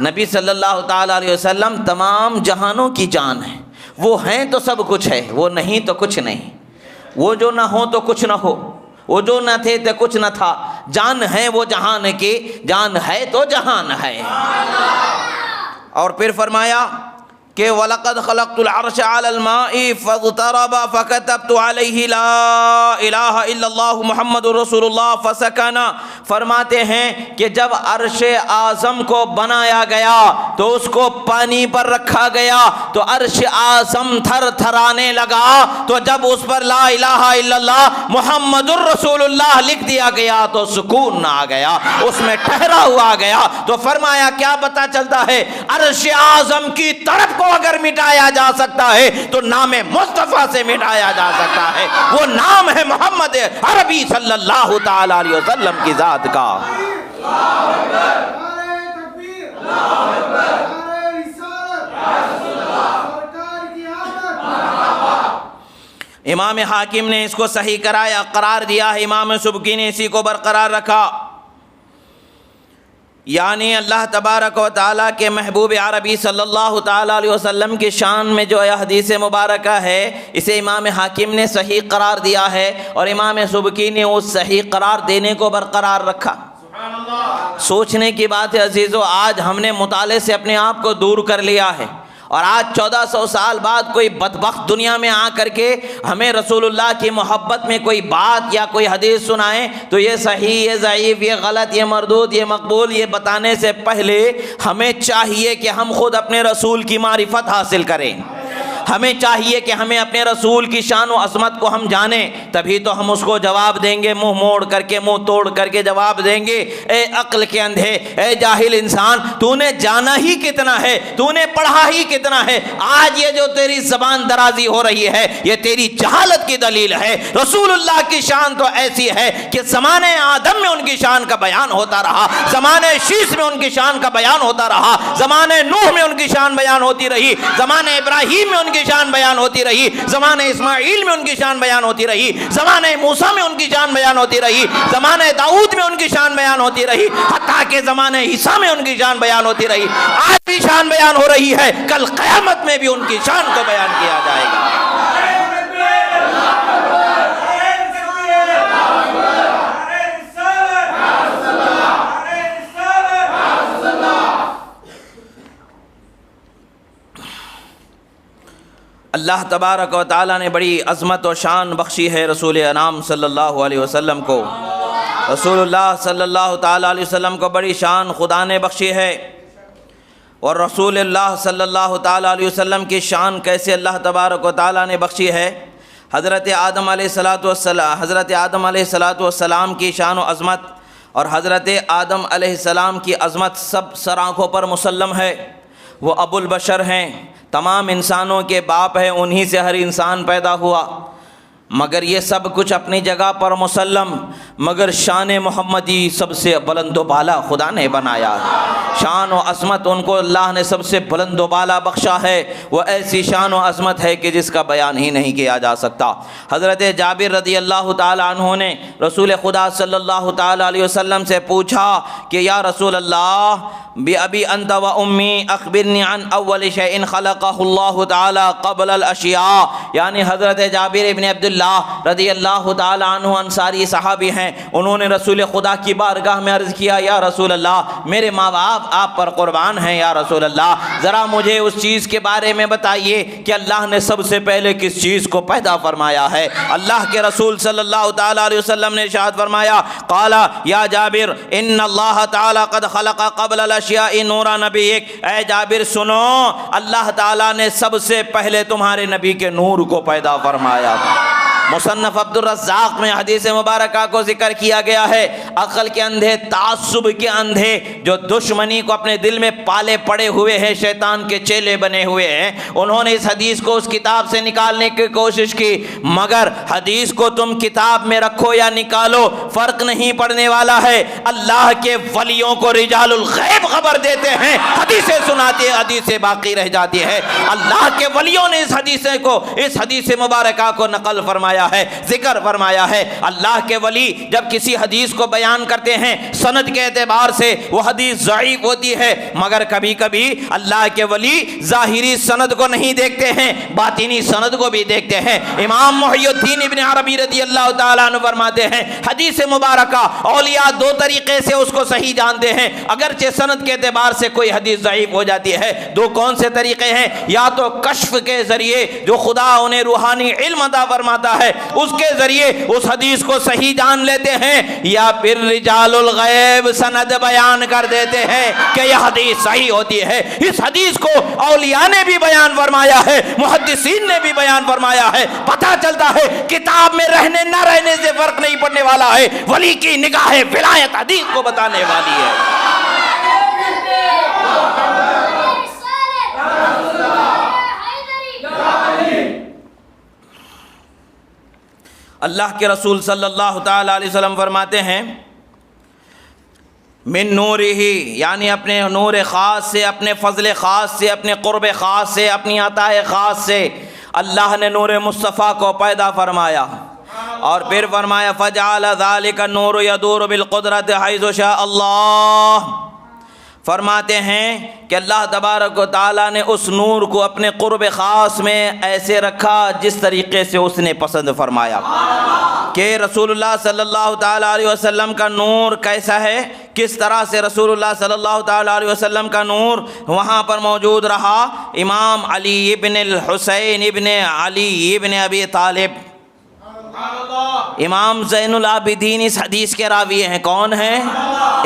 نبی صلی اللہ تعالیٰ علیہ وسلم تمام جہانوں کی جان ہے. وہ ہیں تو سب کچھ ہے، وہ نہیں تو کچھ نہیں. وہ جو نہ ہو تو کچھ نہ ہو، وہ جو نہ تھے تو کچھ نہ تھا. جان ہے وہ جہان کی، جان ہے تو جہان ہے. اور پھر فرمایا کہ وَلَقَدْ خَلَقْتُ الْعَرْشَ عَلَى الْمَاءِ فَاغْتَرَبَ فَكَتَبْتُ عَلَيْهِ لَا إِلَهَ إِلَّا اللَّهُ مُحَمَّدٌ رَسُولُ اللَّهِ فَسَكَنَ. فرماتے ہیں کہ جب عرش اعظم کو بنایا گیا تو اس کو پانی پر رکھا گیا تو عرش اعظم تھر تھرانے لگا. تو جب اس پر لا الہ الا اللہ محمد الرسول اللہ لکھ دیا گیا تو سکون نہ آ گیا، اس میں ٹھہرا ہوا آ گیا. تو فرمایا کیا پتہ چلتا ہے، عرش اعظم کی طرف کو اگر مٹایا جا سکتا ہے تو نام مصطفیٰ سے مٹایا جا سکتا ہے. وہ نام ہے محمد عربی صلی اللہ تعالی علیہ وسلم کی ذات کا. امام حاکم نے اس کو صحیح کرایا، قرار دیا ہے. امام سبکی نے اسی کو برقرار رکھا. یعنی اللہ تبارک و تعالیٰ کے محبوب عربی صلی اللہ تعالیٰ علیہ وسلم کی شان میں جو حدیث مبارکہ ہے اسے امام حاکم نے صحیح قرار دیا ہے اور امام سبکی نے اس صحیح قرار دینے کو برقرار رکھا. سوچنے کی بات ہے عزیزو، آج ہم نے مطالعے سے اپنے آپ کو دور کر لیا ہے اور آج 1400 سال بعد کوئی بدبخت دنیا میں آ کر کے ہمیں رسول اللہ کی محبت میں کوئی بات یا کوئی حدیث سنائیں تو یہ صحیح، یہ ضعیف، یہ غلط، یہ مردود، یہ مقبول، یہ بتانے سے پہلے ہمیں چاہیے کہ ہم خود اپنے رسول کی معرفت حاصل کریں. ہمیں چاہیے کہ ہمیں اپنے رسول کی شان و عظمت کو ہم جانیں، تبھی تو ہم اس کو جواب دیں گے. منہ موڑ کر کے، منہ توڑ کر کے جواب دیں گے. اے عقل کے اندھے، اے جاہل انسان، تو نے جانا ہی کتنا ہے، تو نے پڑھا ہی کتنا ہے. آج یہ جو تیری زبان درازی ہو رہی ہے یہ تیری جہالت کی دلیل ہے. رسول اللہ کی شان تو ایسی ہے کہ زمانے آدم میں ان کی شان کا بیان ہوتا رہا، زمانے شیش میں ان کی شان کا بیان ہوتا رہا، زمانے نوح میں ان کی شان بیان ہوتی رہی، زمانے ابراہیم میں ان کی شان بیان ہوتی رہی، زمانے اسماعیل میں ان کی شان بیان ہوتی رہی، زمانے موسیٰ میں ان کی شان بیان ہوتی رہی، زمانے داؤد میں ان کی شان بیان ہوتی رہی، حتیٰ کہ زمانے عیسیٰ میں ان کی شان بیان ہوتی رہی. آج بھی شان بیان ہو رہی ہے، کل قیامت میں بھی ان کی شان کو بیان کیا جائے گا. اللہ تبارک و تعالیٰ نے بڑی عظمت و شان بخشی ہے رسول انام صلی اللہ علیہ وسلم کو. رسول اللہ صلی اللہ تعالیٰ علیہ وسلم کو بڑی شان خدا نے بخشی ہے. اور رسول اللہ صلی اللہ تعالیٰ علیہ وسلم کی شان کیسے اللہ تبارک و تعالیٰ نے بخشی ہے. حضرت آدم علیہ السلام کی شان و عظمت اور حضرت آدم علیہ السلام کی عظمت سب سر آنکھوں پر مسلم ہے. وہ ابو البشر ہیں، تمام انسانوں کے باپ ہیں، انہی سے ہر انسان پیدا ہوا. مگر یہ سب کچھ اپنی جگہ پر مسلم، مگر شان محمدی سب سے بلند و بالا خدا نے بنایا. شان و عظمت ان کو اللہ نے سب سے بلند و بالا بخشا ہے، وہ ایسی شان و عظمت ہے کہ جس کا بیان ہی نہیں کیا جا سکتا۔ حضرت جابر رضی اللہ تعالی عنہ نے رسول خدا صلی اللہ تعالی علیہ وسلم سے پوچھا کہ یا رسول اللہ بِأَبِي أَنْتَ وَأُمِّي أَخْبِرْنِي عَنْ أَوَّلِ شَيْءٍ خَلَقَهُ اللَّهُ تَعَالَى قَبْلَ الْأَشْيَاءِ، یعنی حضرت جابر ابن عبداللہ رضی اللہ تعالی عنہ انصاری صحابی ہیں، انہوں نے رسول خدا کی بارگاہ میں عرض کیا یا رسول اللہ میرے ماں باپ آپ پر قربان ہیں، یا رسول اللہ ذرا مجھے اس چیز کے بارے میں بتائیے کہ اللہ نے سب سے پہلے کس چیز کو پیدا فرمایا ہے۔ اللہ کے رسول صلی اللہ تعالی علیہ وسلم نے ارشاد فرمایا قال یا جابر ان اللہ تعالی قد خلق قبل الاشیاء نورا نبیک، اے جابر سنو اللہ تعالی نے سب سے پہلے تمہارے نبی کے نور کو پیدا فرمایا۔ مصنف عبد الرزاق میں حدیث مبارکہ کو ذکر کیا گیا ہے، عقل کے اندھے، تعصب کے اندھے جو دشمنی کو اپنے دل میں پالے پڑے ہوئے ہیں، شیطان کے چیلے بنے ہوئے ہیں، انہوں نے اس حدیث کو اس کتاب سے نکالنے کی کوشش کی، مگر حدیث کو تم کتاب میں رکھو یا نکالو فرق نہیں پڑنے والا ہے۔ اللہ کے ولیوں کو رجال الغیب خبر دیتے ہیں، حدیثیں سناتے ہیں، حدیثیں باقی رہ جاتی ہے۔ اللہ کے ولیوں نے اس حدیث مبارکہ کو نقل فرمایا ہے، ذکر فرمایا ہے۔ اللہ کے ولی جب کسی حدیث کو بیان کرتے ہیں سند کے اعتبار سے وہ حدیث ضعیف ہوتی ہے، مگر کبھی کبھی اللہ کے ولی ظاہری سند کو نہیں دیکھتے ہیں، باطنی سند کو بھی دیکھتے ہیں۔ امام محی الدین ابن عربی رضی اللہ تعالیٰ عنہ فرماتے ہیں حدیث مبارکہ اولیاء دو طریقے سے اس کو صحیح جانتے ہیں، اگرچہ سند کے اعتبار سے کوئی حدیث ضعیف ہو جاتی ہے۔ دو کون سے طریقے ہیں؟ یا تو کشف کے ذریعے جو خدا انہیں روحانی علم عطا فرماتا ہے اس کے ذریعے اس حدیث کو صحیح جان لیتے ہیں، یا پھر رجال الغیب سند بیان کر دیتے ہیں کہ یہ حدیث صحیح ہوتی ہے۔ اس حدیث کو اولیاء نے بھی بیان فرمایا ہے، محدثین نے بھی بیان فرمایا ہے۔ پتہ چلتا ہے کتاب میں رہنے نہ رہنے سے فرق نہیں پڑنے والا ہے، ولی کی نگاہ ولایت حدیث کو بتانے والی ہے۔ اللہ کے رسول صلی اللہ تعالی علیہ وسلم فرماتے ہیں من نورہ، یعنی اپنے نور خاص سے، اپنے فضل خاص سے، اپنے قرب خاص سے، اپنی عطا خاص سے اللہ نے نور مصطفیٰ کو پیدا فرمایا، اور پھر فرمایا فجعل ذلک النور یدور بالقدرت حیث شاء اللہ۔ فرماتے ہیں کہ اللہ تبارک و تعالیٰ نے اس نور کو اپنے قرب خاص میں ایسے رکھا جس طریقے سے اس نے پسند فرمایا، کہ رسول اللہ صلی اللہ تعالیٰ علیہ وسلم کا نور کیسا ہے، کس طرح سے رسول اللہ صلی اللہ تعالیٰ علیہ وسلم کا نور وہاں پر موجود رہا۔ امام علی ابن الحسین ابن علی ابن ابی طالب، امام زین العابدین اس حدیث کے راوی ہیں۔ کون ہیں؟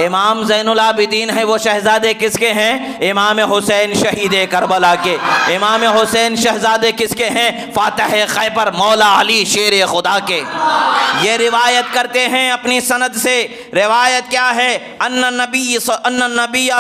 امام زین العابدین ہیں، وہ شہزادے کس کے ہیں؟ امام حسین شہید کربلا کے۔ امام حسین شہزادے کس کے ہیں؟ فاتح خیبر مولا علی شیر خدا کے۔ یہ روایت کرتے ہیں اپنی سند سے، روایت کیا ہے؟ ان النبی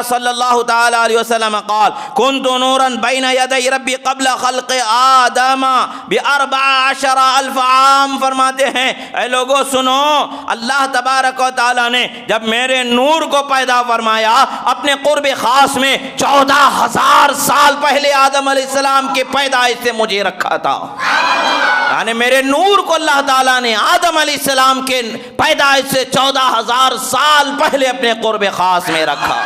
صلی اللہ تعالی علیہ وسلم قال کنت نورا بین یدی ربی قبل خلق آدم ب14,000 عام۔ فرماتے ہیں اے لوگوں سنو، اللہ تبارک و تعالی نے جب میرے نور کو پیدا فرمایا اپنے قرب خاص میں 14,000 سال پہلے آدم علیہ السلام کے پیدائش سے مجھے رکھا تھا، یعنی میرے نور کو اللہ تعالیٰ نے آدم علیہ السلام کے پیدائش سے 14,000 سال پہلے اپنے قرب خاص میں رکھا۔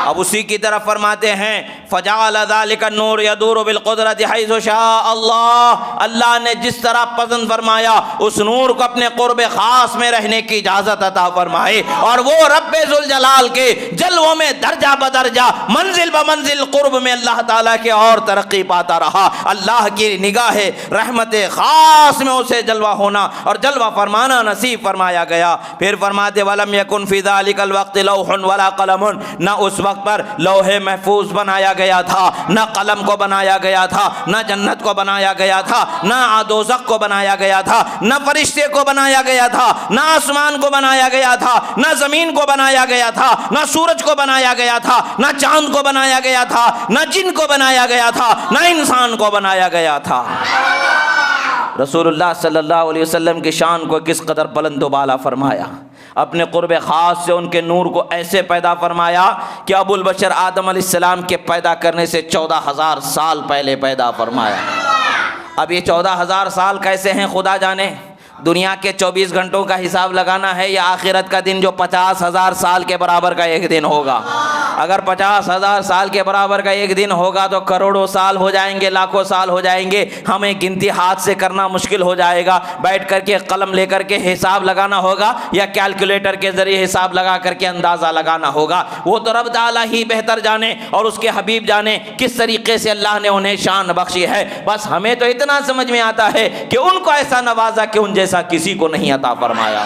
اب اسی کی طرف فرماتے ہیں فجعل ذلک النور یدور بالقدرت حیث شاء اللہ، اللہ نے جس طرح پسند فرمایا اس نور کو اپنے قرب خاص میں رہنے کی اجازت عطا فرمائے، اور وہ رب ذوالجلال کے جلووں میں درجہ بدرجہ منزل بمنزل قرب میں اللہ تعالیٰ کے اور ترقی پاتا رہا۔ اللہ کی نگاہ رحمت خاص میں اسے جلوہ ہونا اور جلوہ فرمانا نصیب فرمایا گیا۔ پھر فرماتے وَلَمْ يَكُنْ فِي ذَلِكَ الْوَقْتِ لَوْحٌ وَلَا قَلَمٌ، نہ اس وقت پر لوح محفوظ بنایا گیا تھا، نہ قلم کو بنایا گیا تھا، نہ جنت کو بنایا گیا تھا، نہ دوزخ کو بنایا گیا تھا، نہ فرشتے کو بنایا گیا تھا، نہ آسمان کو بنایا گیا تھا، نہ زمین کو بنایا گیا تھا، نہ سورج کو بنایا گیا تھا، نہ چاند کو بنایا گیا تھا، نہ جن کو بنایا گیا تھا، نہ انسان کو بنایا گیا تھا۔ رسول اللہ صلی اللہ علیہ وسلم کی شان کو کس قدر بلند و بالا فرمایا۔ اپنے قرب خاص سے ان کے نور کو ایسے پیدا فرمایا کہ ابو البشر آدم علیہ السلام کے پیدا کرنے سے 14,000 سال پہلے پیدا فرمایا۔ اب یہ 14,000 سال کیسے ہیں خدا جانے، دنیا کے 24 گھنٹوں کا حساب لگانا ہے یا آخرت کا دن جو 50,000 سال کے برابر کا ایک دن ہوگا؟ اگر 50,000 سال کے برابر کا ایک دن ہوگا تو کروڑوں سال ہو جائیں گے، لاکھوں سال ہو جائیں گے، ہمیں گنتی ہاتھ سے کرنا مشکل ہو جائے گا، بیٹھ کر کے قلم لے کر کے حساب لگانا ہوگا یا کیلکولیٹر کے ذریعے حساب لگا کر کے اندازہ لگانا ہوگا۔ وہ تو رب تعالیٰ ہی بہتر جانے اور اس کے حبیب جانے کس طریقے سے اللہ نے انہیں شان بخشی ہے۔ بس ہمیں تو اتنا سمجھ میں آتا ہے کہ ان کو ایسا نوازا کہ ان جیسا کسی کو نہیں عطا فرمایا۔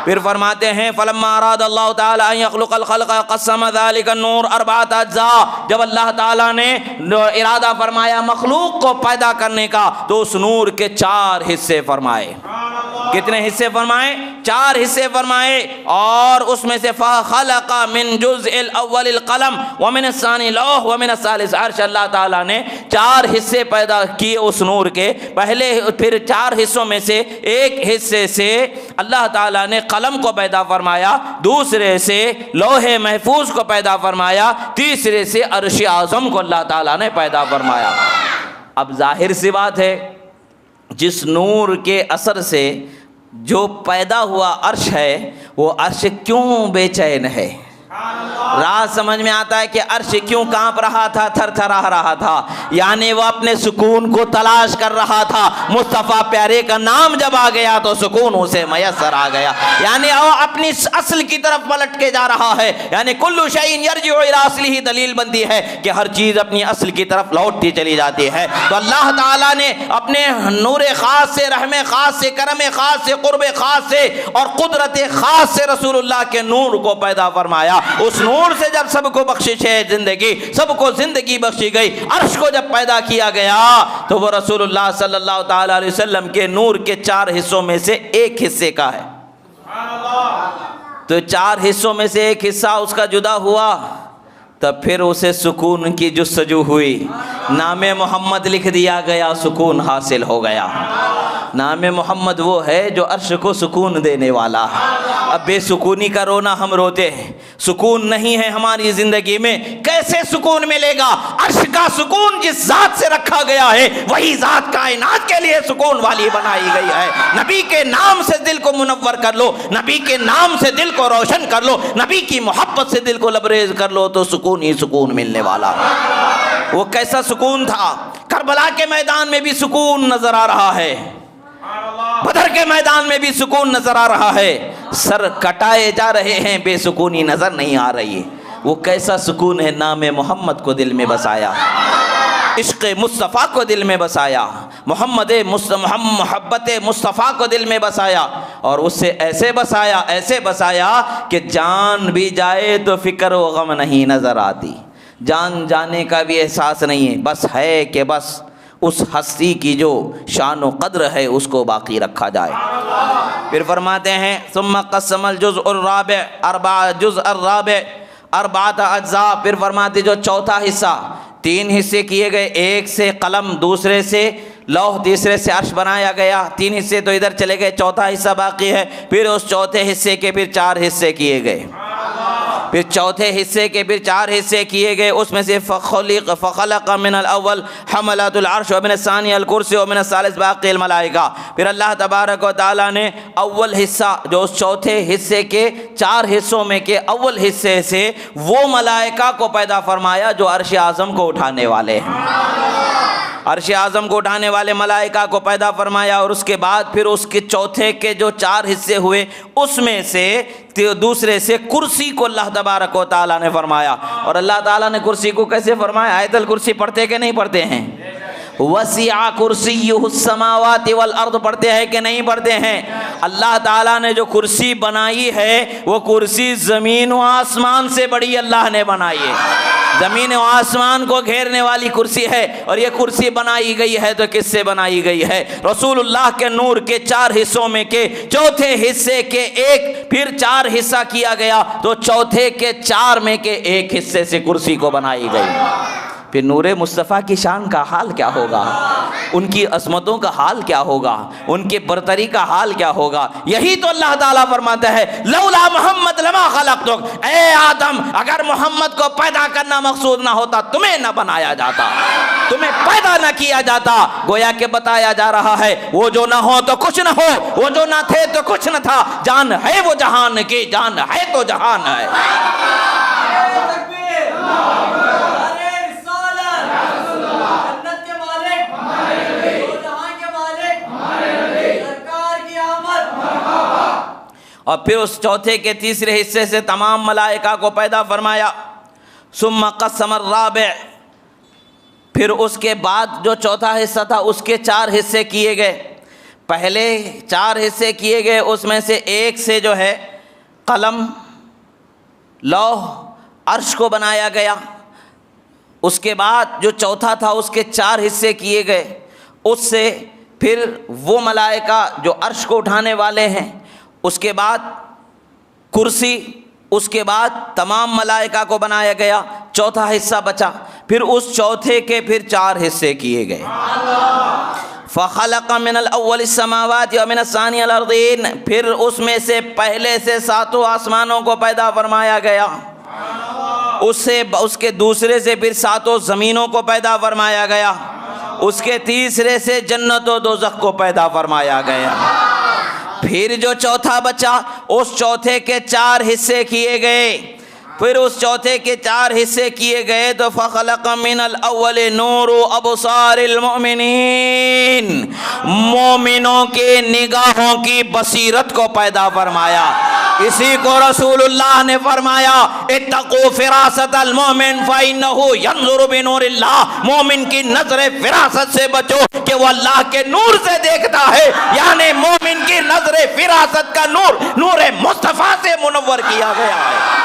پھر فرماتے ہیں فلما اراد اللہ تعالیٰ ان یخلق الخلق قسم ذلك النور 4 اجزاء، جب اللہ تعالیٰ نے ارادہ فرمایا مخلوق کو پیدا کرنے کا تو اس نور کے 4 حصے فرمائے۔ کتنے حصے فرمائے؟ 4 حصے فرمائے، اور اس میں سے فخلق من جزء الاول القلم ومن الثانی لوح ومن الثالث عرش۔ اللہ تعالیٰ نے 4 حصے پیدا کیے اس نور کے، پہلے پھر 4 حصوں میں سے ایک حصے سے اللہ تعالیٰ نے قلم کو پیدا فرمایا، دوسرے سے لوح محفوظ کو پیدا فرمایا، تیسرے سے عرش اعظم کو اللہ تعالیٰ نے پیدا فرمایا۔ اب ظاہر سی بات ہے جس نور کے اثر سے جو پیدا ہوا عرش ہے وہ عرش کیوں بے چین ہے؟ راز سمجھ میں آتا ہے کہ عرش کیوں کانپ رہا تھا، تھر تھرا رہا تھا، یعنی وہ اپنے سکون کو تلاش کر رہا تھا۔ مصطفیٰ پیارے کا نام جب آ گیا تو سکون اسے میسر آ گیا، یعنی وہ اپنی اصل کی طرف پلٹ کے جا رہا ہے۔ یعنی کل شیء یرجع الی اصلہ دلیل بنتی ہے کہ ہر چیز اپنی اصل کی طرف لوٹتی چلی جاتی ہے۔ تو اللہ تعالیٰ نے اپنے نور خاص سے، رحم خاص سے، کرم خاص سے، قرب خاص سے اور قدرت خاص سے رسول اللہ کے نور کو پیدا فرمایا۔ اس نور سے جب سب کو بخشش ہے زندگی، سب کو زندگی بخشی گئی، عرش کو جب پیدا کیا گیا تو وہ رسول اللہ صلی اللہ تعالیٰ علیہ وسلم کے نور کے 4 حصوں میں سے ایک حصے کا ہے۔ تو 4 حصوں میں سے ایک حصہ اس کا جدا ہوا، تب پھر اسے سکون کی جستجو ہوئی، نام محمد لکھ دیا گیا، سکون حاصل ہو گیا۔ نام محمد وہ ہے جو عرش کو سکون دینے والا ہے۔ اب بے سکونی کا رونا ہم روتے ہیں، سکون نہیں ہے ہماری زندگی میں، کیسے سکون ملے گا؟ عرش کا سکون جس ذات سے رکھا گیا ہے وہی ذات کائنات کے لیے سکون والی بنائی گئی ہے۔ نبی کے نام سے دل کو منور کر لو، نبی کے نام سے دل کو روشن کر لو، نبی کی محبت سے دل کو لبریز کر لو تو سکون ہی سکون ملنے والا ہے۔ وہ کیسا سکون تھا؟ کربلا کے میدان میں بھی سکون نظر آ رہا ہے، بدر کے میدان میں بھی سکون نظر آ رہا ہے، سر کٹائے جا رہے ہیں، بے سکونی نظر نہیں آ رہی ہے۔ وہ کیسا سکون ہے؟ نام محمد کو دل میں بسایا، عشق مصطفیٰ کو دل میں بسایا، محبت مصطفیٰ کو دل میں بسایا، اور اس سے ایسے بسایا کہ جان بھی جائے تو فکر و غم نہیں نظر آتی، جان جانے کا بھی احساس نہیں ہے، بس ہے کہ بس اس ہستی کی جو شان و قدر ہے اس کو باقی رکھا جائے۔ پھر فرماتے ہیں ثم قسم الجزء الرابع 4 اجزاء، پھر فرماتے جو چوتھا حصہ، 3 حصے کیے گئے، ایک سے قلم، دوسرے سے لوح، تیسرے سے عرش بنایا گیا، 3 حصے تو ادھر چلے گئے، چوتھا حصہ باقی ہے۔ پھر اس چوتھے حصے کے پھر 4 حصے کیے گئے، پھر چوتھے حصے کے پھر 4 حصے کیے گئے، اس میں سے فخلق من الاول حملۃ العرش ومن الثانی الکرسی ومن الثالث باقی الملائکہ۔ پھر اللہ تبارک و تعالیٰ نے اول حصہ جو اس چوتھے حصے کے 4 حصوں میں کے اول حصے سے وہ ملائکہ کو پیدا فرمایا جو عرش اعظم کو اٹھانے والے ہیں، عرش اعظم کو اٹھانے والے ملائکہ کو پیدا فرمایا، اور اس کے بعد پھر اس کے چوتھے کے جو 4 حصے ہوئے اس میں سے دوسرے سے کرسی کو اللہ تبارک و تعالیٰ نے فرمایا۔ اور اللہ تعالیٰ نے کرسی کو کیسے فرمایا؟ آیت الکرسی پڑھتے کہ نہیں پڑھتے ہیں؟ وسع کرسیہ السماوات والارض پڑھتے ہیں کہ نہیں پڑھتے ہیں؟ اللہ تعالیٰ نے جو کرسی بنائی ہے وہ کرسی زمین و آسمان سے بڑی اللہ نے بنائی ہے، زمین و آسمان کو گھیرنے والی کرسی ہے۔ اور یہ کرسی بنائی گئی ہے تو کس سے بنائی گئی ہے؟ رسول اللہ کے نور کے 4 حصوں میں کے چوتھے حصے کے ایک، پھر 4 حصہ کیا گیا تو چوتھے کے 4 میں کے ایک حصے سے کرسی کو بنائی گئی۔ پھر نور مصطفیٰ کی شان کا حال کیا ہوگا، ان کی عظمتوں کا حال کیا ہوگا، ان کے برتری کا حال کیا ہوگا۔ یہی تو اللہ تعالیٰ فرماتا ہے لولا محمد لما خلقتک، اے آدم اگر محمد کو پیدا کرنا مقصود نہ ہوتا تمہیں نہ بنایا جاتا، تمہیں پیدا نہ کیا جاتا۔ گویا کہ بتایا جا رہا ہے وہ جو نہ ہو تو کچھ نہ ہو، وہ جو نہ تھے تو کچھ نہ تھا، جان ہے وہ جہان کی، جان ہے تو جہان ہے۔ اور پھر اس چوتھے کے تیسرے حصے سے تمام ملائکہ کو پیدا فرمایا۔ ثم قسم الرابع، پھر اس کے بعد جو چوتھا حصہ تھا اس کے 4 حصے کیے گئے۔ پہلے 4 حصے کیے گئے، اس میں سے ایک سے جو ہے قلم، لوح، عرش کو بنایا گیا۔ اس کے بعد جو چوتھا تھا اس کے 4 حصے کیے گئے، اس سے پھر وہ ملائکہ جو عرش کو اٹھانے والے ہیں، اس کے بعد کرسی، اس کے بعد تمام ملائکہ کو بنایا گیا، چوتھا حصہ بچا۔ پھر اس چوتھے کے پھر 4 حصے کیے گئے۔ فخلق من الاول السماوات ومن الثانی الارضین، پھر اس میں سے پہلے سے 7 آسمانوں کو پیدا فرمایا گیا، اس کے دوسرے سے پھر 7 زمینوں کو پیدا فرمایا گیا، اس کے تیسرے سے جنت و دوزخ کو پیدا فرمایا گیا۔ پھر جو چوتھا بچا اس چوتھے کے 4 حصے کیے گئے۔ پھر اس چوتھے کے 4 حصے کیے گئے تو فخلق من الاول نور ابصار المؤمنین، مومنوں کے نگاہوں کی بصیرت کو پیدا فرمایا۔ اسی کو رسول اللہ نے فرمایا اتقوا فراست المؤمن فإنه ينظر بنور اللہ، مومن کی نظر فراست سے بچو کہ وہ اللہ کے نور سے دیکھتا ہے، یعنی مومن کی نظر فراست کا نور نور مصطفیٰ سے منور کیا گیا ہے۔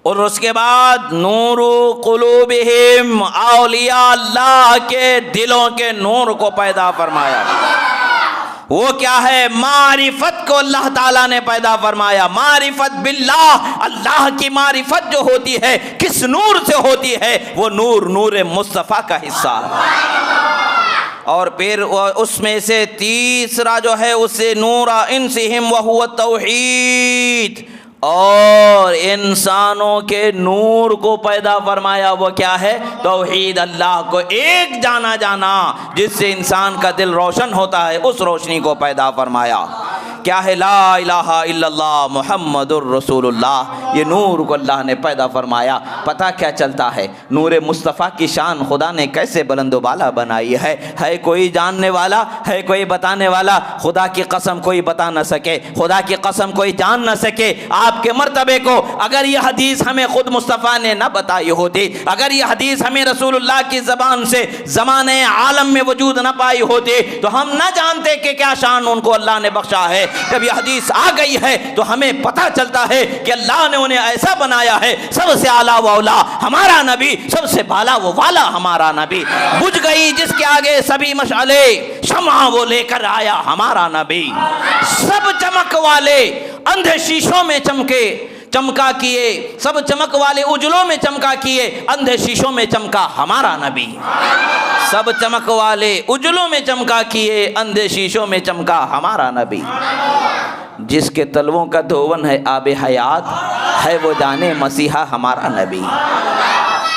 اور اس کے بعد نور قلوبہم، اولیاء اللہ کے دلوں کے نور کو پیدا فرمایا۔ وہ کیا ہے؟ معرفت کو اللہ تعالیٰ نے پیدا فرمایا۔ معرفت باللہ، اللہ کی معرفت جو ہوتی ہے کس نور سے ہوتی ہے؟ وہ نور مصطفیٰ کا حصہ ہے۔ اور پھر اس میں سے تیسرا جو ہے اسے نور انسہم وہو التوحید، اور انسانوں کے نور کو پیدا فرمایا۔ وہ کیا ہے؟ توحید، اللہ کو ایک جانا جس سے انسان کا دل روشن ہوتا ہے، اس روشنی کو پیدا فرمایا۔ کیا ہے؟ لا الہ الا اللہ محمد الرسول اللہ، یہ نور کو اللہ نے پیدا فرمایا۔ پتہ کیا چلتا ہے نور مصطفیٰ کی شان خدا نے کیسے بلند و بالا بنائی ہے؟ ہے کوئی جاننے والا؟ ہے کوئی بتانے والا؟ خدا کی قسم کوئی بتا نہ سکے، خدا کی قسم کوئی جان نہ سکے آپ کے مرتبے کو۔ اگر یہ حدیث ہمیں خود مصطفیٰ نے نہ بتائی ہوتی، اگر یہ حدیث ہمیں رسول اللہ کی زبان سے زمانے عالم میں وجود نہ پائی ہوتی تو ہم نہ جانتے کہ کیا شان ان کو اللہ نے بخشا ہے۔ جب یہ حدیث آ گئی ہے تو ہمیں پتہ چلتا ہے کہ اللہ نے انہیں ایسا بنایا ہے، سب سے اعلیٰ و اولا ہمارا نبی، سب سے بالا و والا ہمارا نبی۔ بجھ گئی جس کے آگے سبھی مشعلے، شمع وہ لے کر آیا ہمارا نبی۔ سب چمک والے اندھے شیشوں میں چمکا کیے، سب چمک والے اجلوں میں چمکا کیے، اندھے شیشوں میں چمکا ہمارا نبی۔ سب چمک والے اجلوں میں چمکا کیے، اندھے شیشوں میں چمکا ہمارا نبی۔ جس کے تلووں کا دھون ہے آب حیات، ہے وہ جانے مسیحا ہمارا نبی۔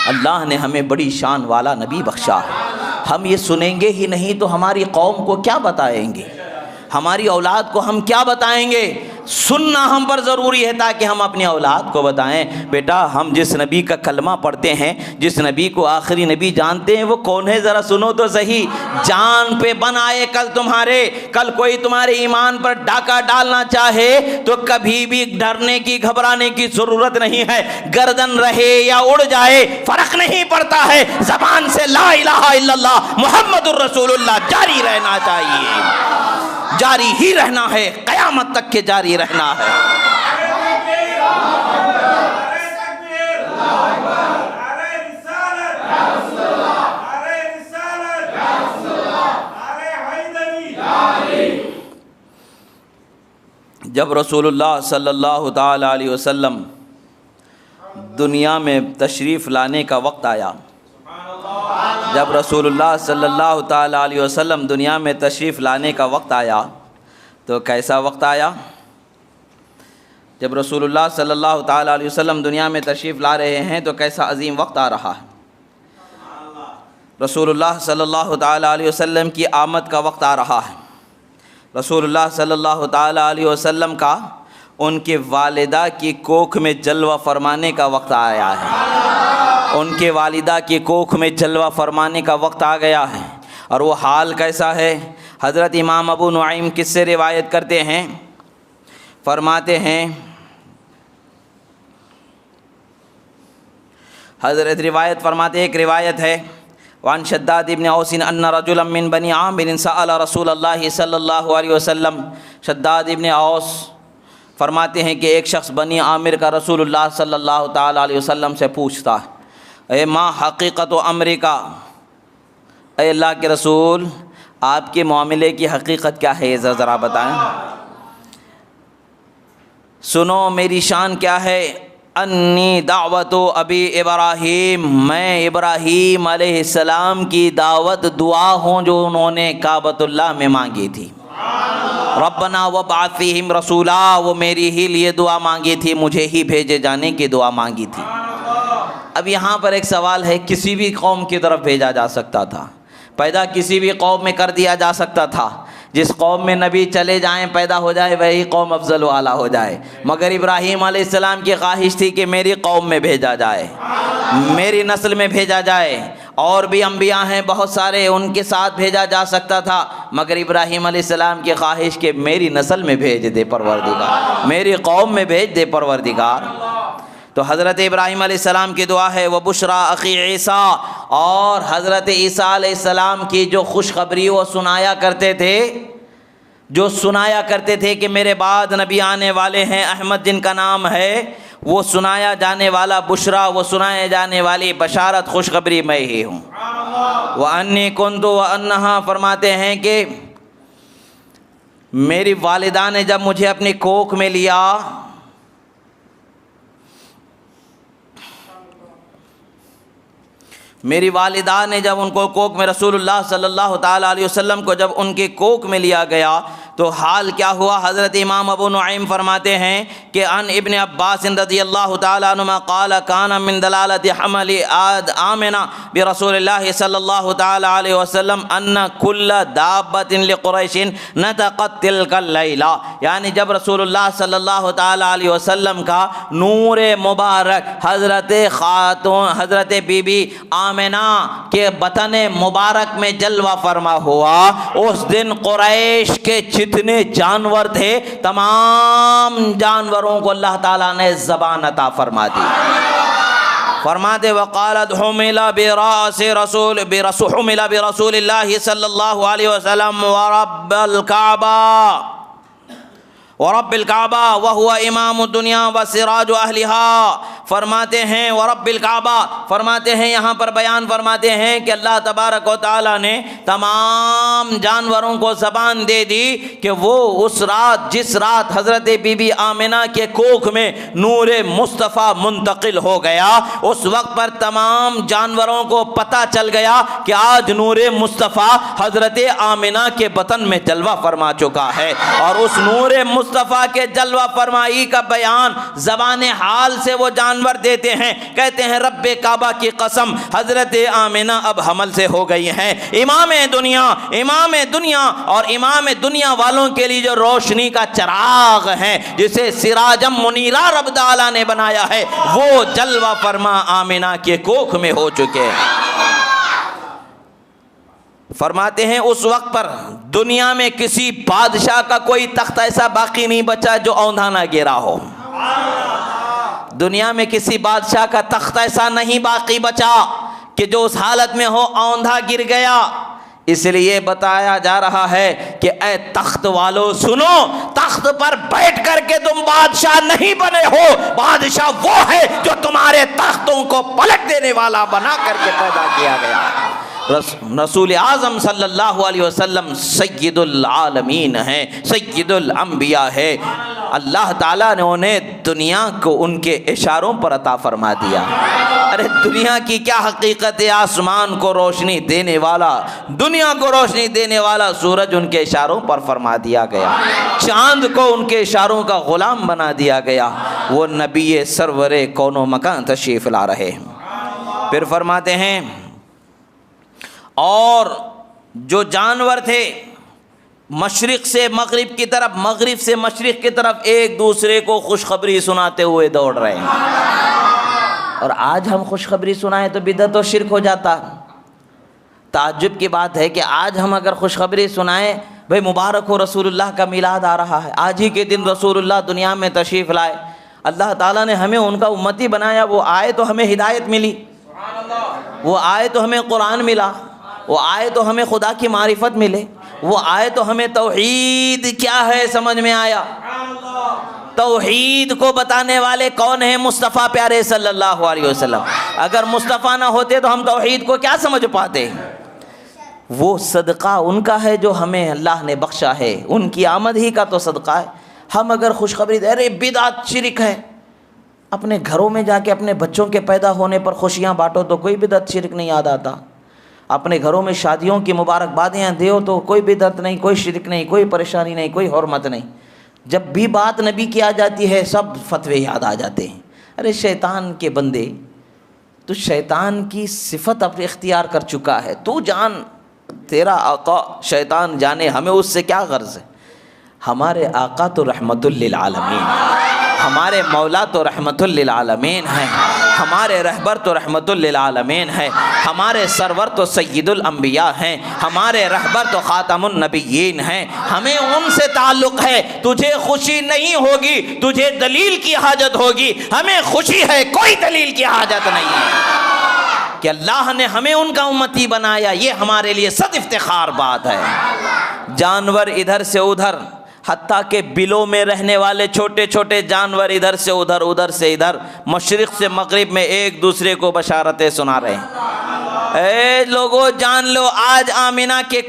اللہ نے ہمیں بڑی شان والا نبی بخشا۔ ہم یہ سنیں گے ہی نہیں تو ہماری قوم کو کیا بتائیں گے؟ ہماری اولاد کو ہم کیا بتائیں گے؟ سننا ہم پر ضروری ہے تاکہ ہم اپنی اولاد کو بتائیں بیٹا ہم جس نبی کا کلمہ پڑھتے ہیں، جس نبی کو آخری نبی جانتے ہیں، وہ کون ہے ذرا سنو تو صحیح۔ جان پہ بن آئے کل کوئی تمہارے ایمان پر ڈاکہ ڈالنا چاہے تو کبھی بھی ڈرنے کی گھبرانے کی ضرورت نہیں ہے۔ گردن رہے یا اڑ جائے فرق نہیں پڑتا ہے، زبان سے لا الہ الا اللہ محمد الرسول اللہ جاری رہنا چاہیے، جاری ہی رہنا ہے، قیامت تک کے جاری رہنا ہے۔ جب رسول اللہ صلی اللہ تعالی علیہ وسلم دنیا میں تشریف لانے کا وقت آیا، جب رسول اللہ صلی اللہ تعالی علیہ وسلم دنیا میں تشریف لانے کا وقت آیا تو کیسا وقت آیا؟ جب رسول اللہ صلی اللہ تعالی علیہ وسلم دنیا میں تشریف لا رہے ہیں تو کیسا عظیم وقت آ رہا ہے۔ رسول اللہ صلی اللہ تعالی علیہ وسلم کی آمد کا وقت آ رہا ہے۔ رسول اللہ صلی اللہ تعالی علیہ وسلم کا ان کے والدہ کی کوکھ میں جلوہ فرمانے کا وقت آیا ہے، ان کے والدہ کی کوکھ میں جلوہ فرمانے کا وقت آ گیا ہے۔ اور وہ حال کیسا ہے؟ حضرت امام ابو نعیم کس سے روایت کرتے ہیں؟ فرماتے ہیں، حضرت روایت فرماتے، ایک روایت ہے وعن شداد ابن اوس ان رجلا من بنی عامر سأل رسول اللہ صلی اللہ علیہ وسلم، شداد ابن اوس فرماتے ہیں کہ ایک شخص بنی عامر کا رسول اللہ صلی اللہ تعالی علیہ وسلم سے پوچھتا ہے، اے ما حقیقت و امریکہ، اے اللہ کے رسول آپ کے معاملے کی حقیقت کیا ہے، ذرا بتائیں، سنو میری شان کیا ہے۔ انی دعوت ابی ابراہیم، میں ابراہیم علیہ السلام کی دعوت دعا ہوں جو انہوں نے کعبۃ اللہ میں مانگی تھی۔ ربنا وابعث فیہم رسولا، وہ میری ہی لیے دعا مانگی تھی، مجھے ہی بھیجے جانے کی دعا مانگی تھی۔ اب یہاں پر ایک سوال ہے، کسی بھی قوم کی طرف بھیجا جا سکتا تھا، پیدا کسی بھی قوم میں کر دیا جا سکتا تھا، جس قوم میں نبی چلے جائیں پیدا ہو جائے وہی قوم افضل و اعلیٰ ہو جائے، مگر ابراہیم علیہ السلام کی خواہش تھی کہ میری قوم میں بھیجا جائے، میری نسل میں بھیجا جائے۔ اور بھی انبیاء ہیں بہت سارے، ان کے ساتھ بھیجا جا سکتا تھا، مگر ابراہیم علیہ السلام کی خواہش کہ میری نسل میں بھیج دے پروردگار، میری قوم میں بھیج دے پروردگار۔ تو حضرت ابراہیم علیہ السلام کی دعا ہے وہ بشرا اخی عیسیٰ، اور حضرت عیسیٰ علیہ السلام کی جو خوشخبری وہ سنایا کرتے تھے کہ میرے بعد نبی آنے والے ہیں، احمد جن کا نام ہے، وہ سنایا جانے والا بشرا، وہ سنائے جانے والی بشارت خوشخبری میں ہی ہوں۔ وَأَنِّي كُنْتُ وَأَنَّهَا، فرماتے ہیں کہ میری والدہ نے جب مجھے اپنی کوکھ میں لیا، میری والدہ نے جب ان کو کوکھ میں، رسول اللہ صلی اللہ تعالی علیہ وسلم کو جب ان کی کوکھ میں لیا گیا تو حال کیا ہوا؟ حضرت امام ابو نعیم فرماتے ہیں کہ ان ابن عباس رضی اللہ تعالی عنہما قال کان من دلالت حمل آمنہ برسول اللہ صلی اللہ تعالی علیہ وسلم ان کل دابت لقریش نطقت تلک اللیلہ، یعنی جب رسول اللہ صلی اللہ تعالی علیہ وسلم کا نور مبارک حضرت بی بی آمنہ کے بطن مبارک میں جلوہ فرما ہوا، اس دن قریش کے جتنے جانور تھے تمام جانوروں کو اللہ تعالیٰ نے زبان عطا فرما دی۔ فرماتے وقالت حمل برسول اللہ صلی اللہ علیہ وسلم ورب الکعبہ وہو امام الدنیا وسراج اہلہا، فرماتے ہیں ورب الکعبہ، فرماتے ہیں یہاں پر بیان فرماتے ہیں کہ اللہ تبارک و تعالیٰ نے تمام جانوروں کو زبان دے دی کہ وہ اس رات، جس رات حضرت بی بی آمنہ کے کوکھ میں نور مصطفیٰ منتقل ہو گیا، اس وقت پر تمام جانوروں کو پتہ چل گیا کہ آج نور مصطفیٰ حضرت آمنہ کے بطن میں جلوہ فرما چکا ہے۔ اور اس نور مصطفیٰ کے جلوہ فرمائی کا بیان زبان حال سے وہ جانور دیتے ہیں، کہتے ہیں رب کعبہ کی قسم حضرت آمنہ اب حمل سے ہو گئی ہیں، امام دنیا اور امام دنیا والوں کے لیے جو روشنی کا چراغ ہے جسے سراجم منیرہ رب تعالیٰ نے بنایا ہے، وہ جلوہ فرما آمنہ کے کوکھ میں ہو چکے ہیں۔ فرماتے ہیں اس وقت پر دنیا میں کسی بادشاہ کا کوئی تخت ایسا باقی نہیں بچا جو اوندھا نہ گرا ہو، دنیا میں کسی بادشاہ کا تخت ایسا نہیں باقی بچا کہ جو اس حالت میں ہو اوندھا گر گیا۔ اس لیے بتایا جا رہا ہے کہ اے تخت والو سنو، تخت پر بیٹھ کر کے تم بادشاہ نہیں بنے ہو، بادشاہ وہ ہے جو تمہارے تختوں کو پلٹ دینے والا بنا کر کے پیدا کیا گیا۔ رسول اعظم صلی اللہ علیہ وسلم سید العالمین ہیں، سید الانبیاء ہے۔ اللہ تعالیٰ نے انہیں دنیا کو ان کے اشاروں پر عطا فرما دیا۔ ارے دنیا کی کیا حقیقت ہے؟ آسمان کو روشنی دینے والا، دنیا کو روشنی دینے والا سورج ان کے اشاروں پر فرما دیا گیا، چاند کو ان کے اشاروں کا غلام بنا دیا گیا۔ وہ نبی سرور کون و مکان تشریف لا رہے ہیں۔ پھر فرماتے ہیں اور جو جانور تھے مشرق سے مغرب کی طرف، مغرب سے مشرق کی طرف ایک دوسرے کو خوشخبری سناتے ہوئے دوڑ رہے ہیں۔ اور آج ہم خوشخبری سنائیں تو بدعت و شرک ہو جاتا۔ تعجب کی بات ہے کہ آج ہم اگر خوشخبری سنائیں، بھئی مبارک ہو رسول اللہ کا میلاد آ رہا ہے، آج ہی کے دن رسول اللہ دنیا میں تشریف لائے، اللہ تعالیٰ نے ہمیں ان کا امتی بنایا، وہ آئے تو ہمیں ہدایت ملی، وہ آئے تو ہمیں قرآن ملا، وہ آئے تو ہمیں خدا کی معرفت ملے، وہ آئے تو ہمیں توحید کیا ہے سمجھ میں آیا۔ توحید کو بتانے والے کون ہیں؟ مصطفیٰ پیارے صلی اللہ علیہ وسلم۔ اگر مصطفیٰ نہ ہوتے تو ہم توحید کو کیا سمجھ پاتے؟ وہ صدقہ ان کا ہے جو ہمیں اللہ نے بخشا ہے، ان کی آمد ہی کا تو صدقہ ہے۔ ہم اگر خوشخبری دے رہے بدعت شرک ہے، اپنے گھروں میں جا کے اپنے بچوں کے پیدا ہونے پر خوشیاں بانٹو تو کوئی بدعت شرک نہیں یاد آتا، اپنے گھروں میں شادیوں کی مبارکبادیاں دیو تو کوئی بدعت نہیں، کوئی شرک نہیں، کوئی پریشانی نہیں، کوئی حرمت نہیں۔ جب بھی بات نبی کی آ جاتی ہے سب فتوے یاد آ جاتے ہیں۔ ارے شیطان کے بندے، تو شیطان کی صفت اب اختیار کر چکا ہے، تو جان تیرا آقا شیطان جانے ہمیں اس سے کیا غرض ہے۔ ہمارے آقا تو رحمت للعالمین، ہمارے مولا تو رحمت للعالمین ہیں، ہمارے رہبر تو رحمت للعالمین ہے، ہمارے سرور تو سید الانبیاء ہیں، ہمارے رہبر تو خاتم النبیین ہیں، ہمیں ان سے تعلق ہے۔ تجھے خوشی نہیں ہوگی، تجھے دلیل کی حاجت ہوگی، ہمیں خوشی ہے، کوئی دلیل کی حاجت نہیں ہے کہ اللہ نے ہمیں ان کا امتی بنایا۔ یہ ہمارے لیے صد افتخار بات ہے۔ جانور ادھر سے ادھر، حتیٰ کہ بلوں میں رہنے والے چھوٹے چھوٹے جانور ادھر سے ادھر، ادھر سے ادھر، مشرق سے مغرب میں ایک دوسرے کو بشارتیں سنا رہے ہیں۔ اے لوگوں جان لو، آج آمینہ کے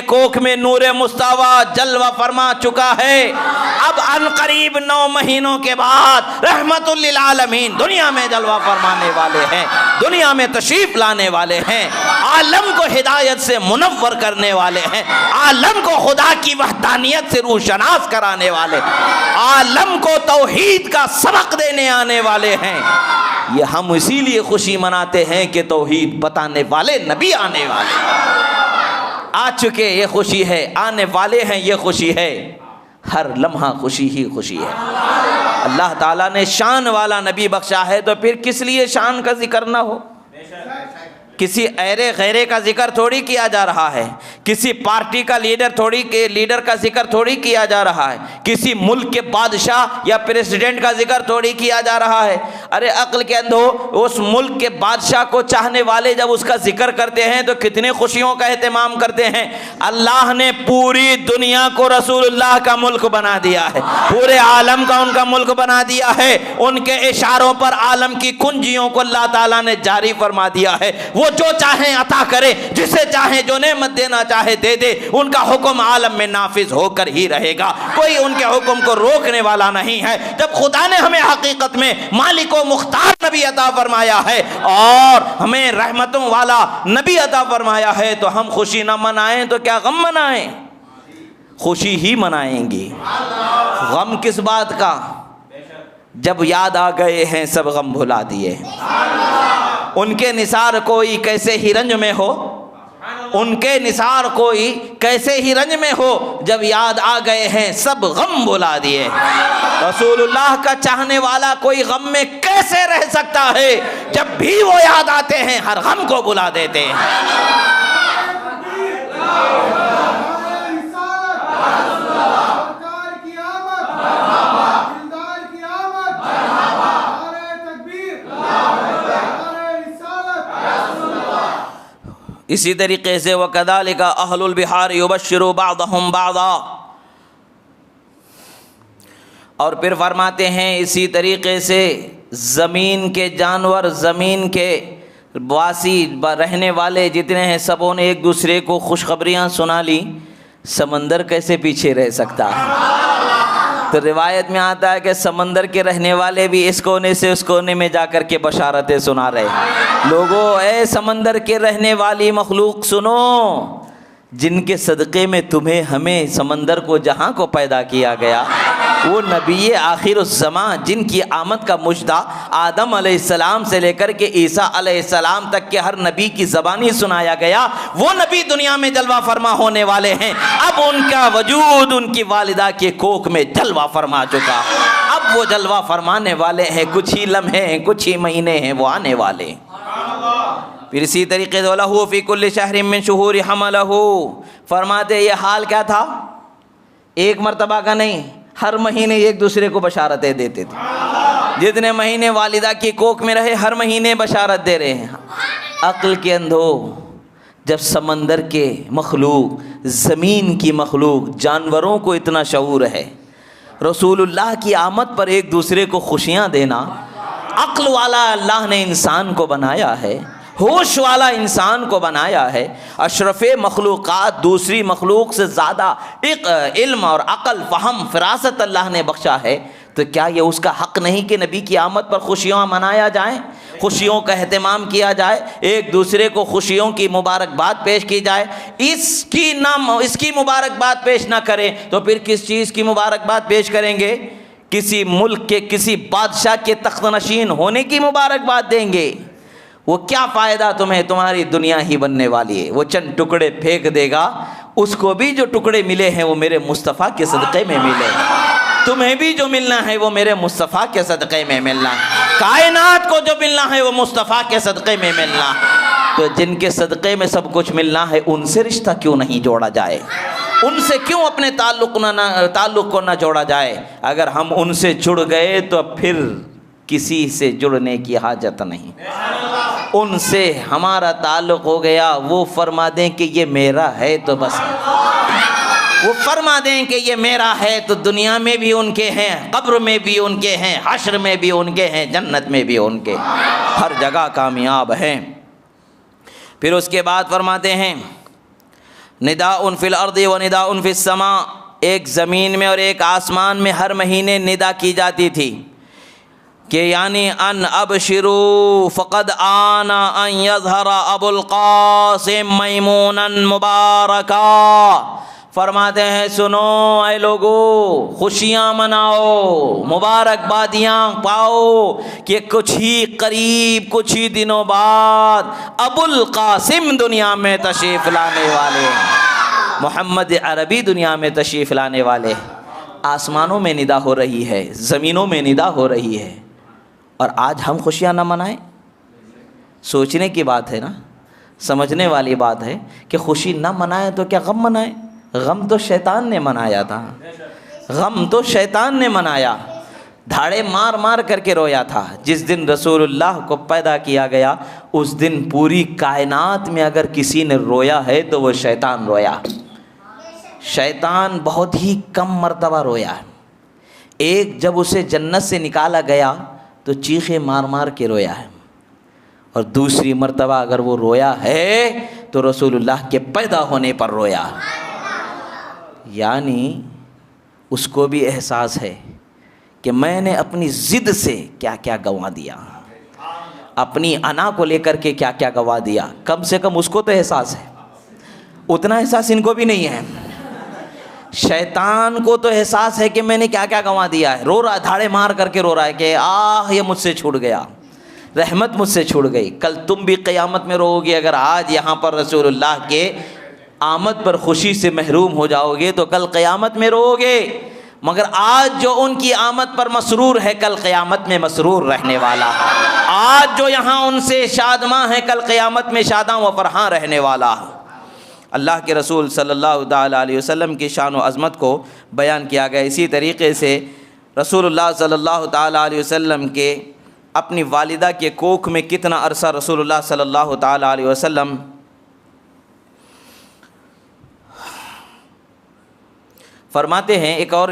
کوکھ میں نور مصطفیٰ جلوہ فرما چکا ہے۔ اب ان قریب 9 مہینوں کے بعد رحمت للعالمین دنیا میں جلوہ فرمانے والے ہیں، دنیا میں تشریف لانے والے ہیں، عالم کو ہدایت سے منور کرنے والے ہیں، عالم کو خدا کی وحدانیت سے روشناس کرانے والے، عالم کو توحید کا سبق دینے آنے والے ہیں۔ یہ ہم اسی لیے خوشی مناتے ہیں کہ توحید بتانے والے نبی آنے والے آ چکے، یہ خوشی ہے، آنے والے ہیں، یہ خوشی ہے، ہر لمحہ خوشی ہی خوشی ہے۔ اللہ تعالیٰ نے شان والا نبی بخشا ہے تو پھر کس لیے شان کا ذکر نہ ہو؟ کسی ایرے غیرے کا ذکر تھوڑی کیا جا رہا ہے، کسی پارٹی کا لیڈر کا ذکر تھوڑی کیا جا رہا ہے، کسی ملک کے بادشاہ یا پریزیڈنٹ کا ذکر تھوڑی کیا جا رہا ہے۔ ارے عقل کے اندھو، اس ملک کے بادشاہ کو چاہنے والے جب اس کا ذکر کرتے ہیں تو کتنے خوشیوں کا اہتمام کرتے ہیں۔ اللہ نے پوری دنیا کو رسول اللہ کا ملک بنا دیا ہے، پورے عالم کا ان کا ملک بنا دیا ہے۔ ان کے اشاروں پر عالم کی کنجیوں کو اللہ تعالیٰ نے جاری فرما دیا ہے۔ وہ جو چاہیں عطا کرے، جسے چاہیں جو نعمت دینا چاہے دے دے، ان کا حکم عالم میں نافذ ہو کر ہی رہے گا، کوئی ان کے حکم کو روکنے والا نہیں ہے۔ جب خدا نے ہمیں حقیقت میں مالک و مختار نبی عطا فرمایا ہے اور ہمیں رحمتوں والا نبی عطا فرمایا ہے تو ہم خوشی نہ منائیں تو کیا غم منائیں؟ خوشی ہی منائیں گے۔ غم کس بات کا؟ جب یاد آ گئے ہیں سب غم بھلا دیے۔ ان کے نثار کوئی کیسے ہی رنج میں ہو، ان کے نثار کوئی کیسے ہی رنج میں ہو، جب یاد آ گئے ہیں سب غم بھلا دیے۔ رسول اللہ کا چاہنے والا کوئی غم میں کیسے رہ سکتا ہے؟ جب بھی وہ یاد آتے ہیں ہر غم کو بھلا دیتے ہیں۔ اسی طریقے سے وَكَذَلِكَ أَهْلُ الْبِحَارِ يُبَشِّرُ بَعْضَهُمْ بَعْضًا، اور پھر فرماتے ہیں اسی طریقے سے زمین کے جانور، زمین کے واسی رہنے والے جتنے ہیں سبوں نے ایک دوسرے کو خوشخبریاں سنا لی۔ سمندر کیسے پیچھے رہ سکتا ہے؟ تو روایت میں آتا ہے کہ سمندر کے رہنے والے بھی اس کونے سے اس کونے میں جا کر کے بشارتیں سنا رہے ہیں۔ لوگوں، اے سمندر کے رہنے والی مخلوق سنو، جن کے صدقے میں تمہیں ہمیں سمندر کو جہاں کو پیدا کیا گیا، وہ نبی آخر الزمان جن کی آمد کا مژدہ آدم علیہ السلام سے لے کر کے عیسیٰ علیہ السلام تک کے ہر نبی کی زبانی سنایا گیا، وہ نبی دنیا میں جلوہ فرما ہونے والے ہیں۔ اب ان کا وجود ان کی والدہ کے کوکھ میں جلوہ فرما چکا، اب وہ جلوہ فرمانے والے ہیں، کچھ ہی لمحے ہیں، کچھ ہی مہینے ہیں، وہ آنے والے ہیں۔ پھر اسی طریقے سے لَهُ فِي كُلِّ شَهْرٍ مِّن شُهُورِ حَمَلَهُ، فرماتے یہ حال کیا تھا؟ ایک مرتبہ کا نہیں، ہر مہینے ایک دوسرے کو بشارتیں دیتے تھے۔ جتنے مہینے والدہ کی کوکھ میں رہے، ہر مہینے بشارت دے رہے ہیں۔ عقل کے اندھو، جب سمندر کے مخلوق، زمین کی مخلوق، جانوروں کو اتنا شعور ہے، رسول اللہ کی آمد پر ایک دوسرے کو خوشیاں دینا، عقل والا اللہ نے انسان کو بنایا ہے، ہوش والا انسان کو بنایا ہے، اشرف مخلوقات، دوسری مخلوق سے زیادہ علم اور عقل، فہم، فراست اللہ نے بخشا ہے، تو کیا یہ اس کا حق نہیں کہ نبی کی آمد پر خوشیاں منایا جائیں، خوشیوں کا اہتمام کیا جائے، ایک دوسرے کو خوشیوں کی مبارکباد پیش کی جائے؟ اس کی مبارکباد پیش نہ کریں تو پھر کس چیز کی مبارکباد پیش کریں گے؟ کسی ملک کے کسی بادشاہ کے تخت نشین ہونے کی مبارکباد دیں گے؟ وہ کیا فائدہ تمہیں؟ تمہاری دنیا ہی بننے والی ہے، وہ چند ٹکڑے پھینک دے گا، اس کو بھی جو ٹکڑے ملے ہیں وہ میرے مصطفیٰ کے صدقے میں ملے، تمہیں بھی جو ملنا ہے وہ میرے مصطفیٰ کے صدقے میں ملنا، کائنات کو جو ملنا ہے وہ مصطفیٰ کے صدقے میں ملنا۔ تو جن کے صدقے میں سب کچھ ملنا ہے، ان سے رشتہ کیوں نہیں جوڑا جائے؟ ان سے کیوں اپنے تعلق کو نہ جوڑا جائے؟ اگر ہم ان سے جڑ گئے تو پھر کسی سے جڑنے کی حاجت نہیں، ان سے ہمارا تعلق ہو گیا، وہ فرما دیں کہ یہ میرا ہے تو بس، وہ فرما دیں کہ یہ میرا ہے تو دنیا میں بھی ان کے ہیں، قبر میں بھی ان کے ہیں، حشر میں بھی ان کے ہیں، جنت میں بھی ان کے، ہر جگہ کامیاب ہیں۔ پھر اس کے بعد فرماتے ہیں نداء فی الارض و نداء فی السماء، ایک زمین میں اور ایک آسمان میں ہر مہینے ندا کی جاتی تھی کہ یعنی ان ابشروا فقد آنا ان یظہر ابو القاسم میمونا مبارکا، فرماتے ہیں سنو اے لوگو، خوشیاں مناؤ، مبارکبادیاں پاؤ کہ کچھ ہی قریب، کچھ ہی دنوں بعد ابو القاسم دنیا میں تشریف لانے والے، محمد عربی دنیا میں تشریف لانے والے۔ آسمانوں میں ندا ہو رہی ہے، زمینوں میں ندا ہو رہی ہے، اور آج ہم خوشیاں نہ منائیں؟ سوچنے کی بات ہے نا، سمجھنے والی بات ہے کہ خوشی نہ منائیں تو کیا غم منائیں؟ غم تو شیطان نے منایا تھا، غم تو شیطان نے منایا، دھاڑے مار مار کر کے رویا تھا۔ جس دن رسول اللہ کو پیدا کیا گیا اس دن پوری کائنات میں اگر کسی نے رویا ہے تو وہ شیطان رویا۔ شیطان بہت ہی کم مرتبہ رویا ہے، ایک جب اسے جنت سے نکالا گیا تو چیخیں مار مار کے رویا ہے، اور دوسری مرتبہ اگر وہ رویا ہے تو رسول اللہ کے پیدا ہونے پر رویا۔ یعنی اس کو بھی احساس ہے کہ میں نے اپنی ضد سے کیا کیا گنوا دیا، اپنی انا کو لے کر کے کیا کیا گنوا دیا، کم سے کم اس کو تو احساس ہے، اتنا احساس ان کو بھی نہیں ہے۔ شیطان کو تو احساس ہے کہ میں نے کیا کیا گنوا دیا ہے، رو رہا ہے، دھاڑے مار کر کے رو رہا ہے کہ آہ یہ مجھ سے چھوٹ گیا، رحمت مجھ سے چھوٹ گئی۔ کل تم بھی قیامت میں رو گے، اگر آج یہاں پر رسول اللہ کے آمد پر خوشی سے محروم ہو جاؤ گے تو کل قیامت میں رو گے، مگر آج جو ان کی آمد پر مسرور ہے کل قیامت میں مسرور رہنے والا، آج جو یہاں ان سے شادماں ہے کل قیامت میں شاداں و فرحاں رہنے والا۔ اللہ کے رسول صلی اللہ تعالیٰ علیہ وسلم کی شان و عظمت کو بیان کیا گیا۔ اسی طریقے سے رسول اللہ صلی اللہ تعالیٰ علیہ وسلم کے اپنی والدہ کے کوکھ میں کتنا عرصہ رسول اللہ صلی اللہ تعالیٰ علیہ وسلم فرماتے ہیں، ایک اور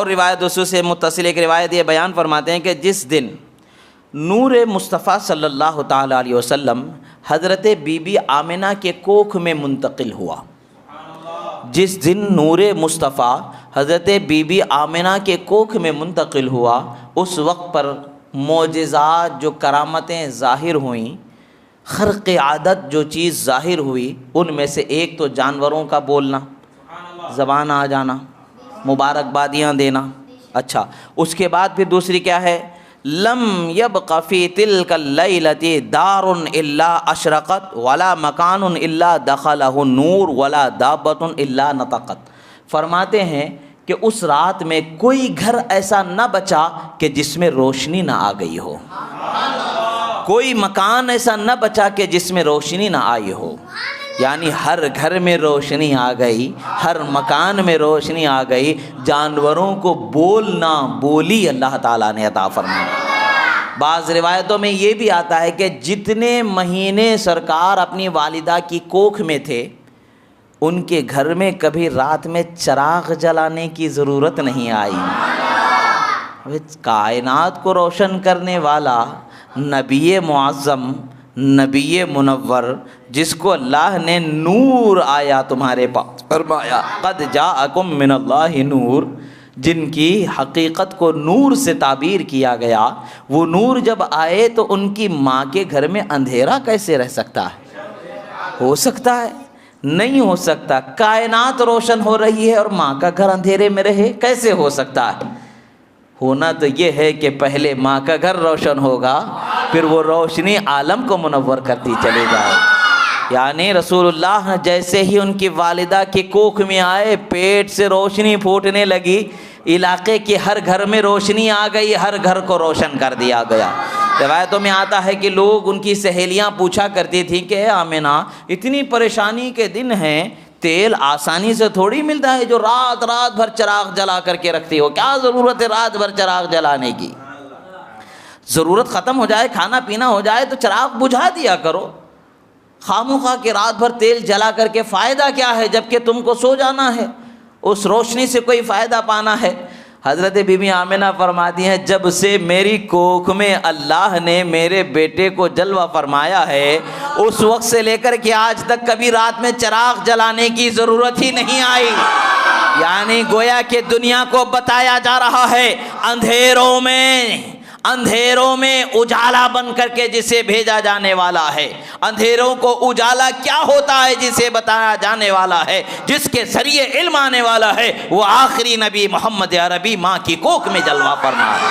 روایت اس سے متصل ایک روایت یہ بیان فرماتے ہیں کہ جس دن نور مصطفیٰ صلی اللہ تعالیٰ علیہ وسلم حضرت بی بی آمنہ کے کوکھ میں منتقل ہوا، جس دن نور مصطفیٰ حضرت بی بی آمنہ کے کوکھ میں منتقل ہوا، اس وقت پر معجزات جو کرامتیں ظاہر ہوئیں، خرق عادت جو چیز ظاہر ہوئی، ان میں سے ایک تو جانوروں کا بولنا، زبان آ جانا، مبارکبادیاں دینا. اچھا، اس کے بعد پھر دوسری کیا ہے؟ لم یبق فی تلک اللیلۃ دار الا اشرقت ولا مکان الا دخلہ نور ولا دابۃ الا نطقت. فرماتے ہیں کہ اس رات میں کوئی گھر ایسا نہ بچا کہ جس میں روشنی نہ آ گئی ہو، کوئی مکان ایسا نہ بچا کہ جس میں روشنی نہ آئی ہو. یعنی ہر گھر میں روشنی آ گئی، ہر مکان میں روشنی آ گئی. جانوروں کو بولنا، بولی اللہ تعالیٰ نے عطا فرمائی. بعض روایتوں میں یہ بھی آتا ہے کہ جتنے مہینے سرکار اپنی والدہ کی کوکھ میں تھے، ان کے گھر میں کبھی رات میں چراغ جلانے کی ضرورت نہیں آئی. کائنات کو روشن کرنے والا نبی معظم، نبی منور، جس کو اللہ نے نور آیا تمہارے پاس، فرمایا قد جاءکم من اللہ نور، جن کی حقیقت کو نور سے تعبیر کیا گیا. وہ نور جب آئے تو ان کی ماں کے گھر میں اندھیرا کیسے رہ سکتا ہے؟ ہو سکتا ہے؟ نہیں ہو سکتا. کائنات روشن ہو رہی ہے اور ماں کا گھر اندھیرے میں رہے، کیسے ہو سکتا ہے؟ ہونا تو یہ ہے کہ پہلے ماں کا گھر روشن ہوگا، پھر وہ روشنی عالم کو منور کرتی چلی جائے. یعنی رسول اللہ جیسے ہی ان کی والدہ کی کوکھ میں آئے، پیٹ سے روشنی پھوٹنے لگی، علاقے کے ہر گھر میں روشنی آ گئی، ہر گھر کو روشن کر دیا گیا. روایتوں میں آتا ہے کہ لوگ، ان کی سہیلیاں پوچھا کرتی تھیں کہ اے آمنہ، اتنی پریشانی کے دن ہیں، تیل آسانی سے تھوڑی ملتا ہے جو رات بھر چراغ جلا کر کے رکھتی ہو، کیا ضرورت ہے رات بھر چراغ جلانے کی؟ ضرورت ختم ہو جائے، کھانا پینا ہو جائے تو چراغ بجھا دیا کرو. خامخواہ کہ رات بھر تیل جلا کر کے فائدہ کیا ہے، جب کہ تم کو سو جانا ہے، اس روشنی سے کوئی فائدہ پانا ہے. حضرت بی بی آمنہ فرماتی ہیں جب سے میری کوکھ میں اللہ نے میرے بیٹے کو جلوہ فرمایا ہے، اس وقت سے لے کر کے آج تک کبھی رات میں چراغ جلانے کی ضرورت ہی نہیں آئی. یعنی گویا کہ دنیا کو بتایا جا رہا ہے اندھیروں میں اجالا بن کر کے جسے بھیجا جانے والا ہے. اندھیروں کو اجالا کیا ہوتا ہے جسے بتایا جانے والا ہے، جس کے ذریعے علم آنے والا ہے، وہ آخری نبی محمد عربی ماں کی کوکھ میں جلوہ فرما ہے.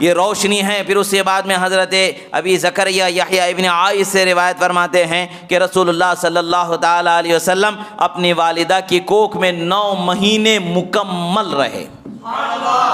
یہ روشنی ہے. پھر اس کے بعد میں حضرت ابی زکریا یحییٰ ابن عائس سے روایت فرماتے ہیں کہ رسول اللہ صلی اللہ تعالی علیہ وسلم اپنی والدہ کی کوکھ میں 9 مہینے مکمل رہے.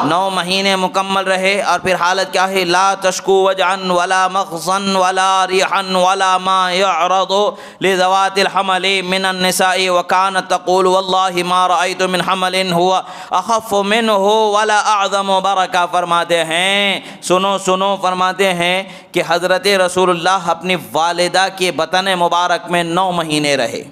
9 مہینے مکمل رہے. اور پھر حالت کیا ہے؟ لا تشکو وجعا ولا مخزا ولا ریحا ولا ما يعرض لذوات الحمل من النساء وكانت تقول والله ما رأيت من حمل هو اخف منه ولا اعظم برکہ. فرماتے ہیں سنو فرماتے ہیں کہ حضرت رسول اللہ اپنی والدہ کے بطن مبارک میں 9 مہینے رہے،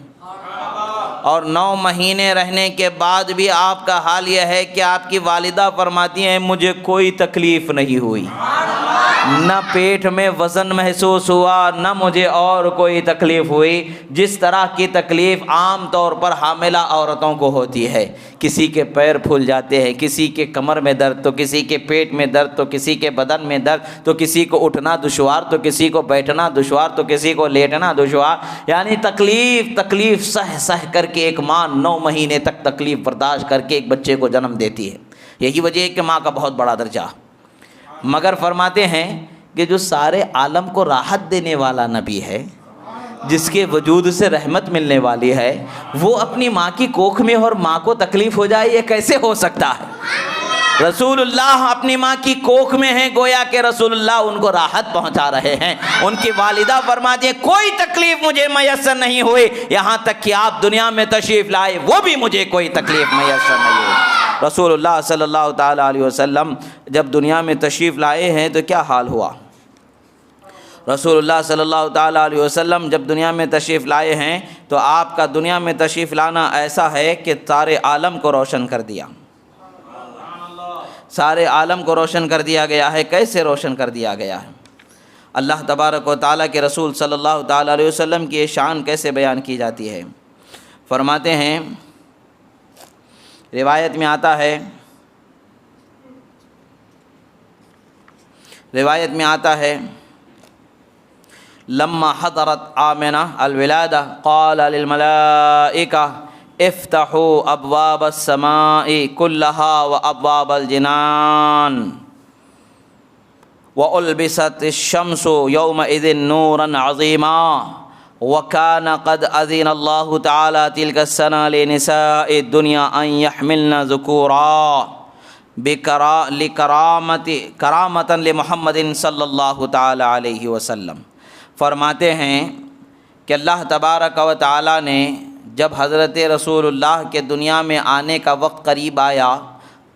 اور 9 مہینے رہنے کے بعد بھی آپ کا حال یہ ہے کہ آپ کی والدہ فرماتی ہیں مجھے کوئی تکلیف نہیں ہوئی، نہ پیٹ میں وزن محسوس ہوا، نہ مجھے اور کوئی تکلیف ہوئی، جس طرح کی تکلیف عام طور پر حاملہ عورتوں کو ہوتی ہے. کسی کے پیر پھول جاتے ہیں، کسی کے کمر میں درد، تو کسی کے پیٹ میں درد، تو کسی کے بدن میں درد، تو کسی کو اٹھنا دشوار، تو کسی کو بیٹھنا دشوار، تو کسی کو لیٹنا دشوار. یعنی تکلیف سہ کر کے ایک ماں 9 مہینے تک تکلیف برداشت کر کے ایک بچے کو جنم دیتی ہے. یہی وجہ ہے کہ ماں کا بہت بڑا درجہ. مگر فرماتے ہیں کہ جو سارے عالم کو راحت دینے والا نبی ہے، جس کے وجود سے رحمت ملنے والی ہے، وہ اپنی ماں کی کوکھ میں اور ماں کو تکلیف ہو جائے، یہ کیسے ہو سکتا ہے؟ رسول اللہ اپنی ماں کی کوکھ میں ہیں، گویا کہ رسول اللہ ان کو راحت پہنچا رہے ہیں. ان کی والدہ فرماتی ہیں کوئی تکلیف مجھے میسر نہیں ہوئی، یہاں تک کہ آپ دنیا میں تشریف لائے وہ بھی مجھے کوئی تکلیف میسر نہیں ہوئی. رسول اللہ صلی اللہ تعالیٰ علیہ وسلم جب دنیا میں تشریف لائے ہیں تو کیا حال ہوا؟ رسول اللہ صلی اللہ تعالیٰ علیہ وسلم جب دنیا میں تشریف لائے ہیں تو آپ کا دنیا میں تشریف لانا ایسا ہے کہ سارے عالم کو روشن کر دیا. سارے عالم کو روشن کر دیا گیا ہے. کیسے روشن کر دیا گیا ہے؟ اللہ تبارک و تعالیٰ کے رسول صلی اللہ تعالیٰ علیہ وسلم کی یہ شان کیسے بیان کی جاتی ہے؟ فرماتے ہیں روایت میں آتا ہے لما حضرت آمنہ الولادہ قال للملائکہ افتحوا ابواب السماء كلها وابواب الجنان وألبست الشمس يومئذ نورا عظيما وكان قد أذن الله تعالى تلك السنة لنساء الدنيا أن يحملن ذكورا کرامة لمحمد صلی اللہ تعالی علیہ وسلم۔ فرماتے ہیں کہ اللہ تبارک و تعالی نے جب حضرت رسول اللہ کے دنیا میں آنے کا وقت قریب آیا،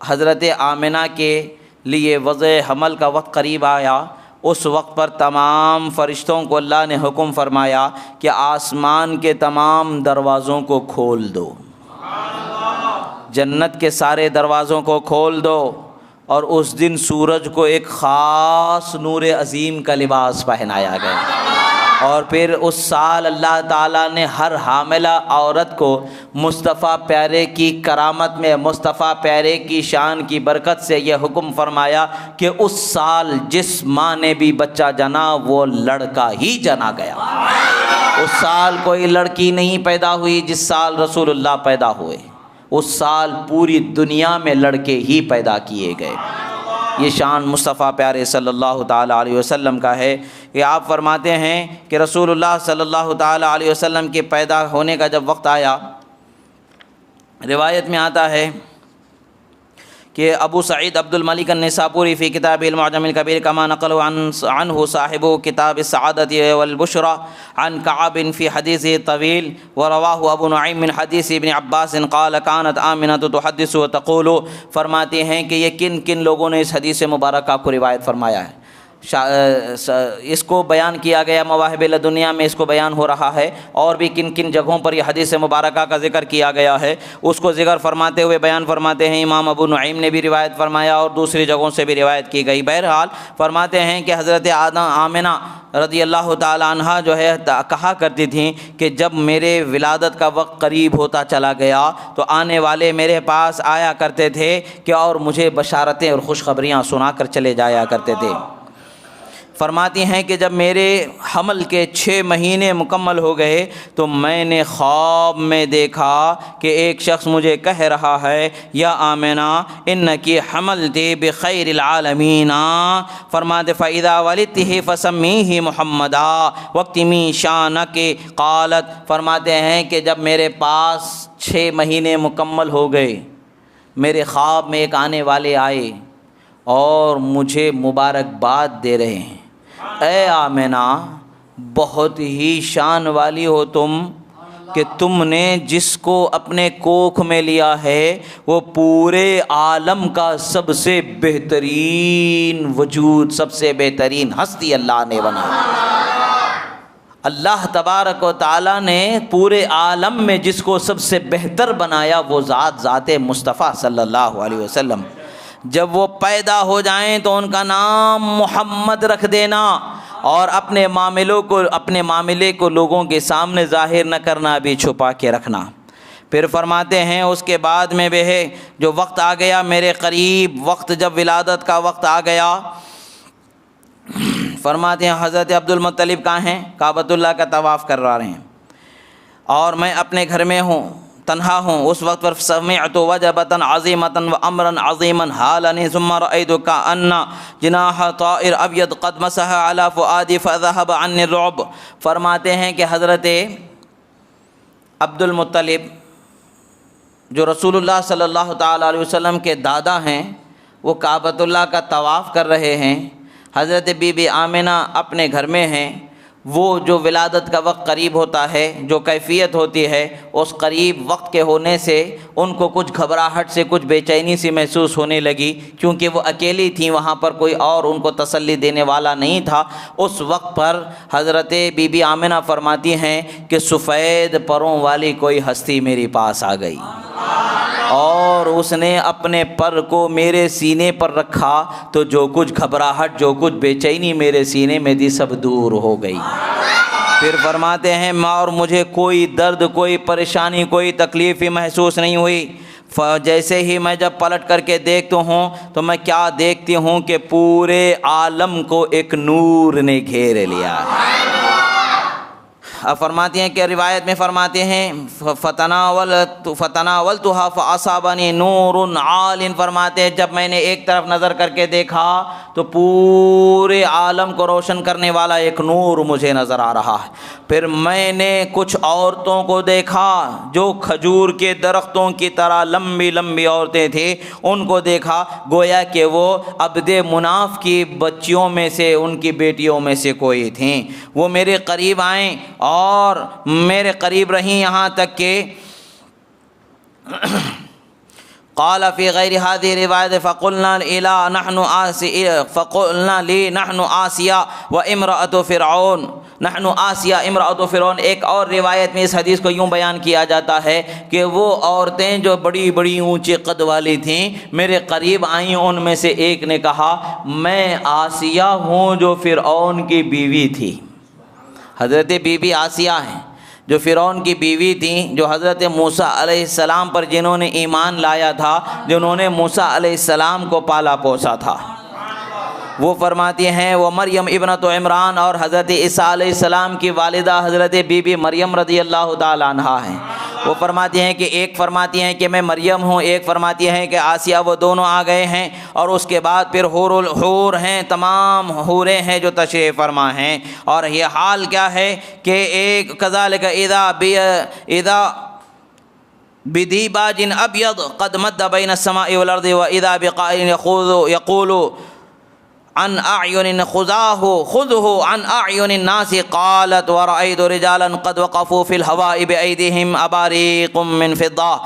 حضرت آمنہ کے لیے وضع حمل کا وقت قریب آیا، اس وقت پر تمام فرشتوں کو اللہ نے حکم فرمایا کہ آسمان کے تمام دروازوں کو کھول دو، جنت کے سارے دروازوں کو کھول دو، اور اس دن سورج کو ایک خاص نور عظیم کا لباس پہنایا گیا۔ اور پھر اس سال اللہ تعالیٰ نے ہر حاملہ عورت کو مصطفیٰ پیارے کی کرامت میں، مصطفیٰ پیارے کی شان کی برکت سے یہ حکم فرمایا کہ اس سال جس ماں نے بھی بچہ جنا وہ لڑکا ہی جنا گیا۔ اس سال کوئی لڑکی نہیں پیدا ہوئی جس سال رسول اللہ پیدا ہوئے، اس سال پوری دنیا میں لڑکے ہی پیدا کیے گئے۔ یہ شان مصطفیٰ پیارے صلی اللہ تعالیٰ علیہ وسلم کا ہے کہ آپ فرماتے ہیں کہ رسول اللہ صلی اللہ تعالیٰ علیہ وسلم کے پیدا ہونے کا جب وقت آیا، روایت میں آتا ہے کہ ابو سعید عبد الملک النسابوری فی کتاب المعجم الکبیر کما نقل عنہ صاحب کتاب السعادت والبشرى عن کعب فی حدیث طویل ورواہ ابو نعیم من حدیث ابن عباس قال كانت آمنہ تحدث وتقول۔ فرماتے ہیں کہ یہ کن کن لوگوں نے اس حدیث مبارکہ کو روایت فرمایا ہے، اس کو بیان کیا گیا مواہب لدنیا میں، اس کو بیان ہو رہا ہے، اور بھی کن کن جگہوں پر یہ حدیث مبارکہ کا ذکر کیا گیا ہے اس کو ذکر فرماتے ہوئے بیان فرماتے ہیں۔ امام ابو نعیم نے بھی روایت فرمایا اور دوسری جگہوں سے بھی روایت کی گئی۔ بہرحال فرماتے ہیں کہ حضرت آمنہ رضی اللہ تعالیٰ عنہ جو ہے کہا کرتی تھیں کہ جب میرے ولادت کا وقت قریب ہوتا چلا گیا تو آنے والے میرے پاس آیا کرتے تھے کہ اور مجھے بشارتیں اور خوشخبریاں سنا کر چلے جایا کرتے تھے۔ فرماتی ہیں کہ جب میرے حمل کے 6 مہینے مکمل ہو گئے تو میں نے خواب میں دیکھا کہ ایک شخص مجھے کہہ رہا ہے یا آمنہ انکی حملتی بخیر العالمین، فرماتے فاذا ولدتہ فسمیہ محمدا واکتمی شانک قالت۔ فرماتے ہیں کہ جب میرے پاس 6 مہینے مکمل ہو گئے، میرے خواب میں ایک آنے والے آئے اور مجھے مبارکباد دے رہے ہیں، اے آمنہ بہت ہی شان والی ہو تم کہ تم نے جس کو اپنے کوکھ میں لیا ہے وہ پورے عالم کا سب سے بہترین وجود، سب سے بہترین ہستی اللہ نے بنایا۔ اللہ تبارک و تعالیٰ نے پورے عالم میں جس کو سب سے بہتر بنایا وہ ذات مصطفیٰ صلی اللہ علیہ وسلم۔ جب وہ پیدا ہو جائیں تو ان کا نام محمد رکھ دینا، اور اپنے معاملے کو لوگوں کے سامنے ظاہر نہ کرنا، ابھی چھپا کے رکھنا۔ پھر فرماتے ہیں اس کے بعد میں بھی ہے جو وقت آ گیا میرے قریب، وقت جب ولادت کا وقت آ گیا، فرماتے ہیں حضرت عبد المطلب کہاں ہیں؟ کعبۃ اللہ کا طواف کر رہے ہیں، اور میں اپنے گھر میں ہوں، تنہا ہوں۔ اس وقت پر سمعت وجبۃ عظیمۃ وامرا عظیما حالنی ثم رأیت کأن جناح طائر ابیض قد مسح علی فؤادی فذهب عنی الرعب۔ فرماتے ہیں کہ حضرت عبد المطلب جو رسول اللہ صلی اللہ تعالیٰ علیہ وسلم کے دادا ہیں، وہ کعبۃ اللہ کا طواف کر رہے ہیں، حضرت بی بی آمنہ اپنے گھر میں ہیں۔ وہ جو ولادت کا وقت قریب ہوتا ہے، جو کیفیت ہوتی ہے، اس قریب وقت کے ہونے سے ان کو کچھ گھبراہٹ سے، کچھ بے چینی سی محسوس ہونے لگی، کیونکہ وہ اکیلی تھیں، وہاں پر کوئی اور ان کو تسلی دینے والا نہیں تھا۔ اس وقت پر حضرت بی بی آمنہ فرماتی ہیں کہ سفید پروں والی کوئی ہستی میرے پاس آ گئی، اور اس نے اپنے پر کو میرے سینے پر رکھا تو جو کچھ گھبراہٹ، جو کچھ بے چینی میرے سینے میں تھی سب دور ہو گئی۔ پھر فرماتے ہیں اور مجھے کوئی درد، کوئی پریشانی، کوئی تکلیف ہی محسوس نہیں ہوئی۔ جیسے ہی میں جب پلٹ کر کے دیکھتا ہوں تو میں کیا دیکھتی ہوں کہ پورے عالم کو ایک نور نے گھیر لیا۔ اب فرماتی ہیں کہ روایت میں فرماتے ہیں فتناولتها فاصابني نور عال، فرماتے ہیں جب میں نے ایک طرف نظر کر کے دیکھا تو پورے عالم کو روشن کرنے والا ایک نور مجھے نظر آ رہا ہے۔ پھر میں نے کچھ عورتوں کو دیکھا جو کھجور کے درختوں کی طرح لمبی لمبی عورتیں تھیں، ان کو دیکھا گویا کہ وہ عبد مناف کی بچیوں میں سے، ان کی بیٹیوں میں سے کوئی تھیں۔ وہ میرے قریب آئیں اور میرے قریب رہیں یہاں تک کہ قال فی غیر هذه روایت فقلنا لی نحن آسیہ و امرأۃ فرعون، نحن آسیہ امرأۃ فرعون۔ ایک اور روایت میں اس حدیث کو یوں بیان کیا جاتا ہے کہ وہ عورتیں جو بڑی بڑی اونچے قد والی تھیں میرے قریب آئیں، ان میں سے ایک نے کہا میں آسیہ ہوں جو فرعون کی بیوی تھی۔ حضرت بی بی آسیہ ہیں جو فرعون کی بیوی تھیں، جو حضرت موسیٰ علیہ السلام پر جنہوں نے ایمان لایا تھا، جنہوں نے موسیٰ علیہ السلام کو پالا پوسا تھا۔ وہ فرماتی ہیں وہ مریم ابنت عمران، اور حضرت عیسیٰ علیہ السلام کی والدہ حضرت بی بی مریم رضی اللہ تعالیٰ عنہا ہیں۔ وہ فرماتی ہیں کہ ایک فرماتی ہیں کہ میں مریم ہوں، ایک فرماتی ہیں کہ آسیہ، وہ دونوں آ گئے ہیں۔ اور اس کے بعد پھر حور ہیں، تمام حوریں ہیں جو تشریف فرما ہیں۔ اور یہ حال کیا ہے کہ ایک کذالک اذا بدیباج ابیض قد مد بین السماء والارض واذا بقائل یقول عن اعین خذه عن اعین الناس قالت ورأيت رجالا قد وقفوا في الهواء بأيديهم اباريق من فضة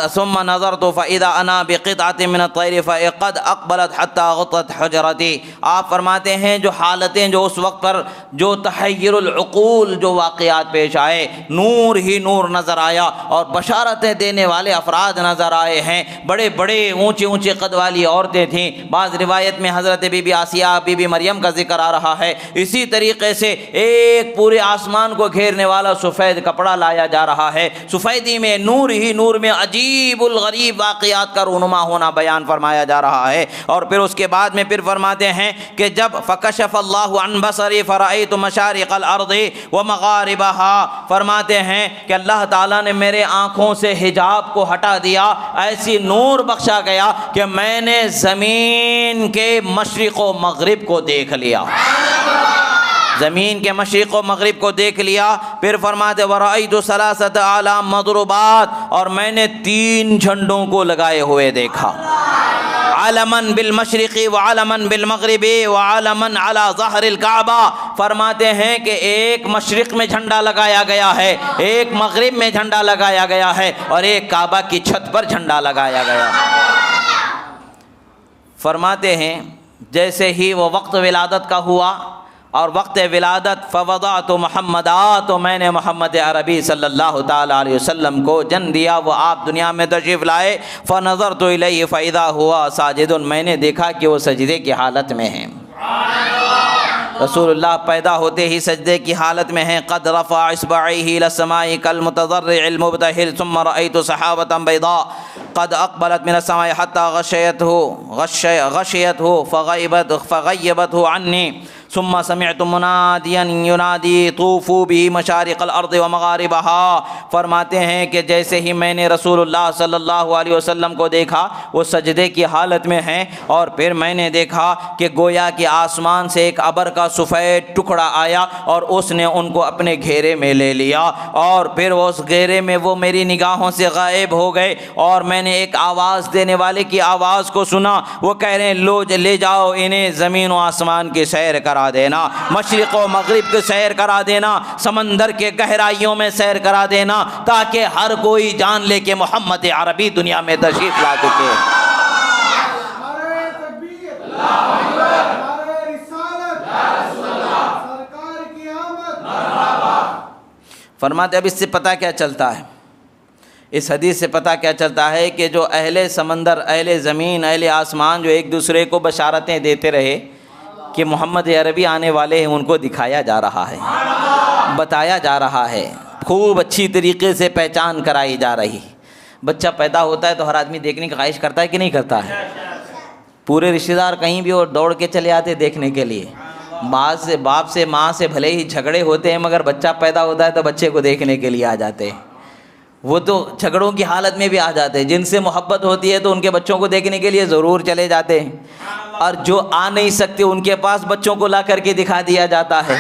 ثم نظرت فاذا انا بقطعة من الطير فقد اقبلت حتى غطت حجرتي۔ آپ فرماتے ہیں جو حالتیں جو اس وقت پر جو تحیر العقول جو واقعات پیش آئے، نور ہی نور نظر آیا اور بشارتیں دینے والے افراد نظر آئے ہیں، بڑے بڑے اونچے اونچے قد والی عورتیں تھیں۔ بعض روایت میں حضرت بی بی آسیہ بی بی مریم کا ذکر آ رہا ہے۔ اسی طریقے سے ایک پورے آسمان کو گھیرنے والا سفید کپڑا لایا جا رہا ہے، سفیدی میں نور ہی نور میں عجیب الغریب واقعات کا رونما ہونا بیان فرمایا جا رہا ہے۔ اور پھر اس کے بعد میں پھر فرماتے ہیں کہ جب فکشف اللہ عن بصری فرأیت مشارق الارض ومغاربها، فرماتے ہیں کہ اللہ تعالیٰ نے میرے آنکھوں سے حجاب کو ہٹا دیا، ایسی نور بخشا گیا کہ میں نے زمین کے مشرق و مغرب کو دیکھ لیا، زمین کے مشرق و مغرب کو دیکھ لیا۔ پھر فرماتے ورأیت ثلاثۃ اعلام مضروبات، اور میں نے 3 جھنڈوں کو لگائے ہوئے دیکھا، علماً بالمشرق وعلماً بالمغرب وعلماً علی ظہر الکعبہ۔ فرماتے ہیں کہ ایک مشرق میں جھنڈا لگایا گیا ہے، ایک مغرب میں جھنڈا لگایا گیا ہے، اور ایک کعبہ کی چھت پر جھنڈا لگایا گیا ہے۔ فرماتے ہیں جیسے ہی وہ وقت ولادت کا ہوا اور وقت ولادت فوضعت محمدا، تو میں نے محمد عربی صلی اللہ تعالیٰ علیہ وسلم کو جن دیا، وہ آپ دنیا میں تشریف لائے۔ فنظرت الیہ فاذا ہوا ساجد، میں نے دیکھا کہ وہ سجدے کی حالت میں ہیں۔ رسول اللہ پیدا ہوتے ہی سجدے کی حالت میں ہیں۔ قد رفع اصبعیہ الی السماء کالمتضرع المبتہل ثم رأیت سحابة بیضاء قد اقبلت من السماء حتى غشيته فغيبته عني ثم سمعت منادیا ینادی طوفوا به مشارق الارض ومغاربها۔ فرماتے ہیں کہ جیسے ہی میں نے رسول اللہ صلی اللہ علیہ وسلم کو دیکھا وہ سجدے کی حالت میں ہیں، اور پھر میں نے دیکھا کہ گویا کہ آسمان سے ایک ابر کا سفید ٹکڑا آیا اور اس نے ان کو اپنے گھیرے میں لے لیا، اور پھر اس گھیرے میں وہ میری نگاہوں سے غائب ہو گئے۔ اور میں نے ایک آواز دینے والے کی آواز کو سنا، وہ کہہ رہے ہیں لو لے جاؤ انہیں زمین و آسمان کی سیر کرا دینا، مشرق و مغرب کی سیر کرا دینا، سمندر کے گہرائیوں میں سیر کرا دینا، تاکہ ہر کوئی جان لے کہ محمد عربی دنیا میں تشریف لا چکے۔ فرماتے اب اس سے پتہ کیا چلتا ہے، اس حدیث سے پتہ کیا چلتا ہے کہ جو اہل سمندر، اہل زمین، اہل آسمان جو ایک دوسرے کو بشارتیں دیتے رہے کہ محمد عربی آنے والے ہیں، ان کو دکھایا جا رہا ہے۔ بتایا جا رہا ہے، خوب اچھی طریقے سے پہچان کرائی جا رہی۔ بچہ پیدا ہوتا ہے تو ہر آدمی دیکھنے کی خواہش کرتا ہے کہ نہیں کرتا ہے؟ پورے رشتہ دار کہیں بھی اور دوڑ کے چلے آتے دیکھنے کے لیے۔ باپ سے ماں سے بھلے ہی جھگڑے ہوتے ہیں، مگر بچہ پیدا ہوتا ہے تو بچے کو دیکھنے کے لیے آ جاتے ہیں۔ وہ تو جھگڑوں کی حالت میں بھی آ جاتے ہیں، جن سے محبت ہوتی ہے تو ان کے بچوں کو دیکھنے کے لیے ضرور چلے جاتے ہیں، اور جو آ نہیں سکتے ان کے پاس بچوں کو لا کر کے دکھا دیا جاتا ہے۔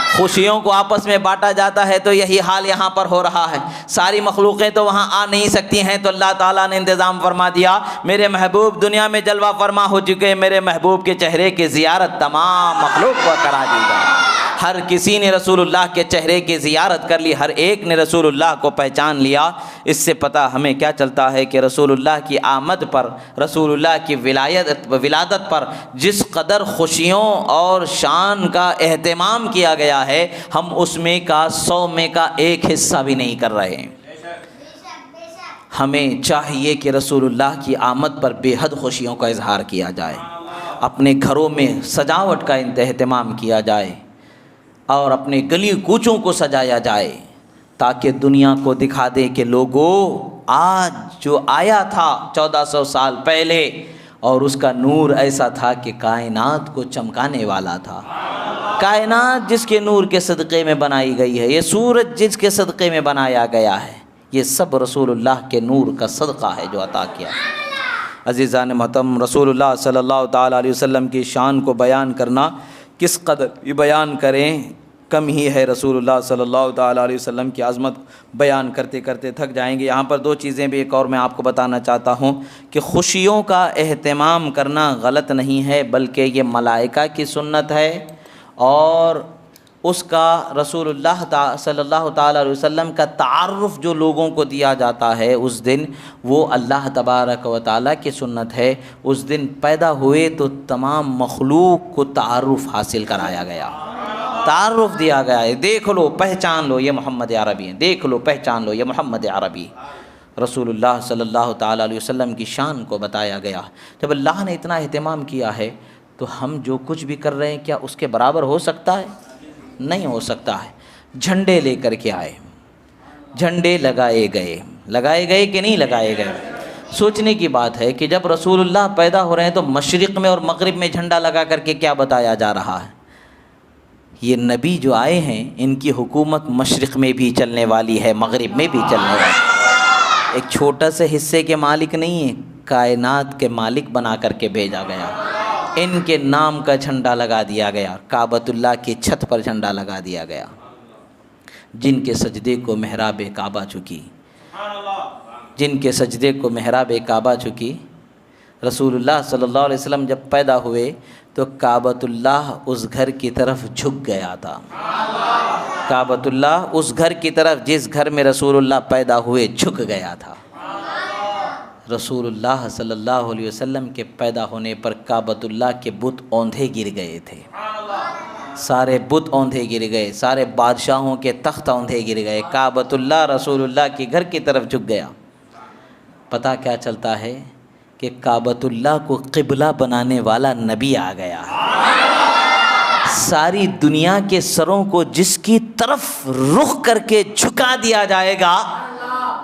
خوشیوں کو آپس میں بانٹا جاتا ہے، تو یہی حال یہاں پر ہو رہا ہے۔ ساری مخلوقیں تو وہاں آ نہیں سکتی ہیں، تو اللہ تعالیٰ نے انتظام فرما دیا، میرے محبوب دنیا میں جلوہ فرما ہو چکے، میرے محبوب کے چہرے کی زیارت تمام مخلوق کو کرا دی جائے۔ ہر کسی نے رسول اللہ کے چہرے کی زیارت کر لی، ہر ایک نے رسول اللہ کو پہچان لیا۔ اس سے پتہ ہمیں کیا چلتا ہے کہ رسول اللہ کی آمد پر، رسول اللہ کی ولادت پر جس قدر خوشیوں اور شان کا اہتمام کیا گیا ہے، ہم اس میں کا 100 میں کا ایک حصہ بھی نہیں کر رہے ہیں۔ ہمیں چاہیے کہ رسول اللہ کی آمد پر بے حد خوشیوں کا اظہار کیا جائے، اپنے گھروں میں سجاوٹ کا اہتمام کیا جائے، اور اپنے گلی کوچوں کو سجایا جائے، تاکہ دنیا کو دکھا دے کہ لوگوں آج جو آیا تھا 1400 سال پہلے، اور اس کا نور ایسا تھا کہ کائنات کو چمکانے والا تھا۔ کائنات جس کے نور کے صدقے میں بنائی گئی ہے، یہ سورج جس کے صدقے میں بنایا گیا ہے، یہ سب رسول اللہ کے نور کا صدقہ ہے جو عطا کیا۔ عزیزان محترم، رسول اللہ صلی اللہ تعالیٰ علیہ وسلم کی شان کو بیان کرنا کس قدر یہ بیان کریں کم ہی ہے۔ رسول اللہ صلی اللہ تعالیٰ علیہ وسلم کی عظمت بیان کرتے کرتے تھک جائیں گے۔ یہاں پر 2 چیزیں بھی ایک اور میں آپ کو بتانا چاہتا ہوں کہ خوشیوں کا اہتمام کرنا غلط نہیں ہے، بلکہ یہ ملائکہ کی سنت ہے، اور اس کا رسول اللہ صلی اللہ تعالیٰ علیہ وسلم کا تعارف جو لوگوں کو دیا جاتا ہے اس دن، وہ اللہ تبارک و تعالیٰ کی سنت ہے۔ اس دن پیدا ہوئے تو تمام مخلوق کو تعارف حاصل کرایا گیا، تعارف دیا گیا ہے، دیکھ لو پہچان لو یہ محمد عربی ہیں، دیکھ لو پہچان لو یہ محمد عربی۔ رسول اللہ صلی اللہ تعالیٰ علیہ وسلم کی شان کو بتایا گیا۔ جب اللہ نے اتنا اہتمام کیا ہے تو ہم جو کچھ بھی کر رہے ہیں کیا اس کے برابر ہو سکتا ہے؟ نہیں ہو سکتا ہے۔ جھنڈے لے کر کے آئے، جھنڈے لگائے گئے کہ نہیں لگائے گئے؟ سوچنے کی بات ہے کہ جب رسول اللہ پیدا ہو رہے ہیں تو مشرق میں اور مغرب میں جھنڈا لگا کر کے کیا بتایا جا رہا ہے؟ یہ نبی جو آئے ہیں ان کی حکومت مشرق میں بھی چلنے والی ہے، مغرب میں بھی چلنے والی ہے۔ ایک چھوٹا سے حصے کے مالک نہیں ہے، کائنات کے مالک بنا کر کے بھیجا گیا۔ ان کے نام کا جھنڈا لگا دیا گیا، کعبۃ اللہ کی چھت پر جھنڈا لگا دیا گیا، جن کے سجدے کو محراب کعبہ چکی، جن کے سجدے کو محراب کعبہ چکی۔ رسول اللہ صلی اللہ علیہ وسلم جب پیدا ہوئے تو کعبۃ اللہ اس گھر کی طرف جھک گیا تھا، کعبۃ اللہ اس گھر کی طرف جس گھر میں رسول اللہ پیدا ہوئے جھک گیا تھا۔ رسول اللہ صلی اللہ علیہ وسلم کے پیدا ہونے پر کعبۃ اللہ کے بت اوندھے گر گئے تھے، سارے بت اوندھے گر گئے، سارے بادشاہوں کے تخت اوندھے گر گئے، کعبۃ اللہ رسول اللہ کے گھر کی طرف جھک گیا۔ پتہ کیا چلتا ہے کہ کعبۃ اللہ کو قبلہ بنانے والا نبی آ گیا ہے۔ ساری دنیا کے سروں کو جس کی طرف رخ کر کے جھکا دیا جائے گا،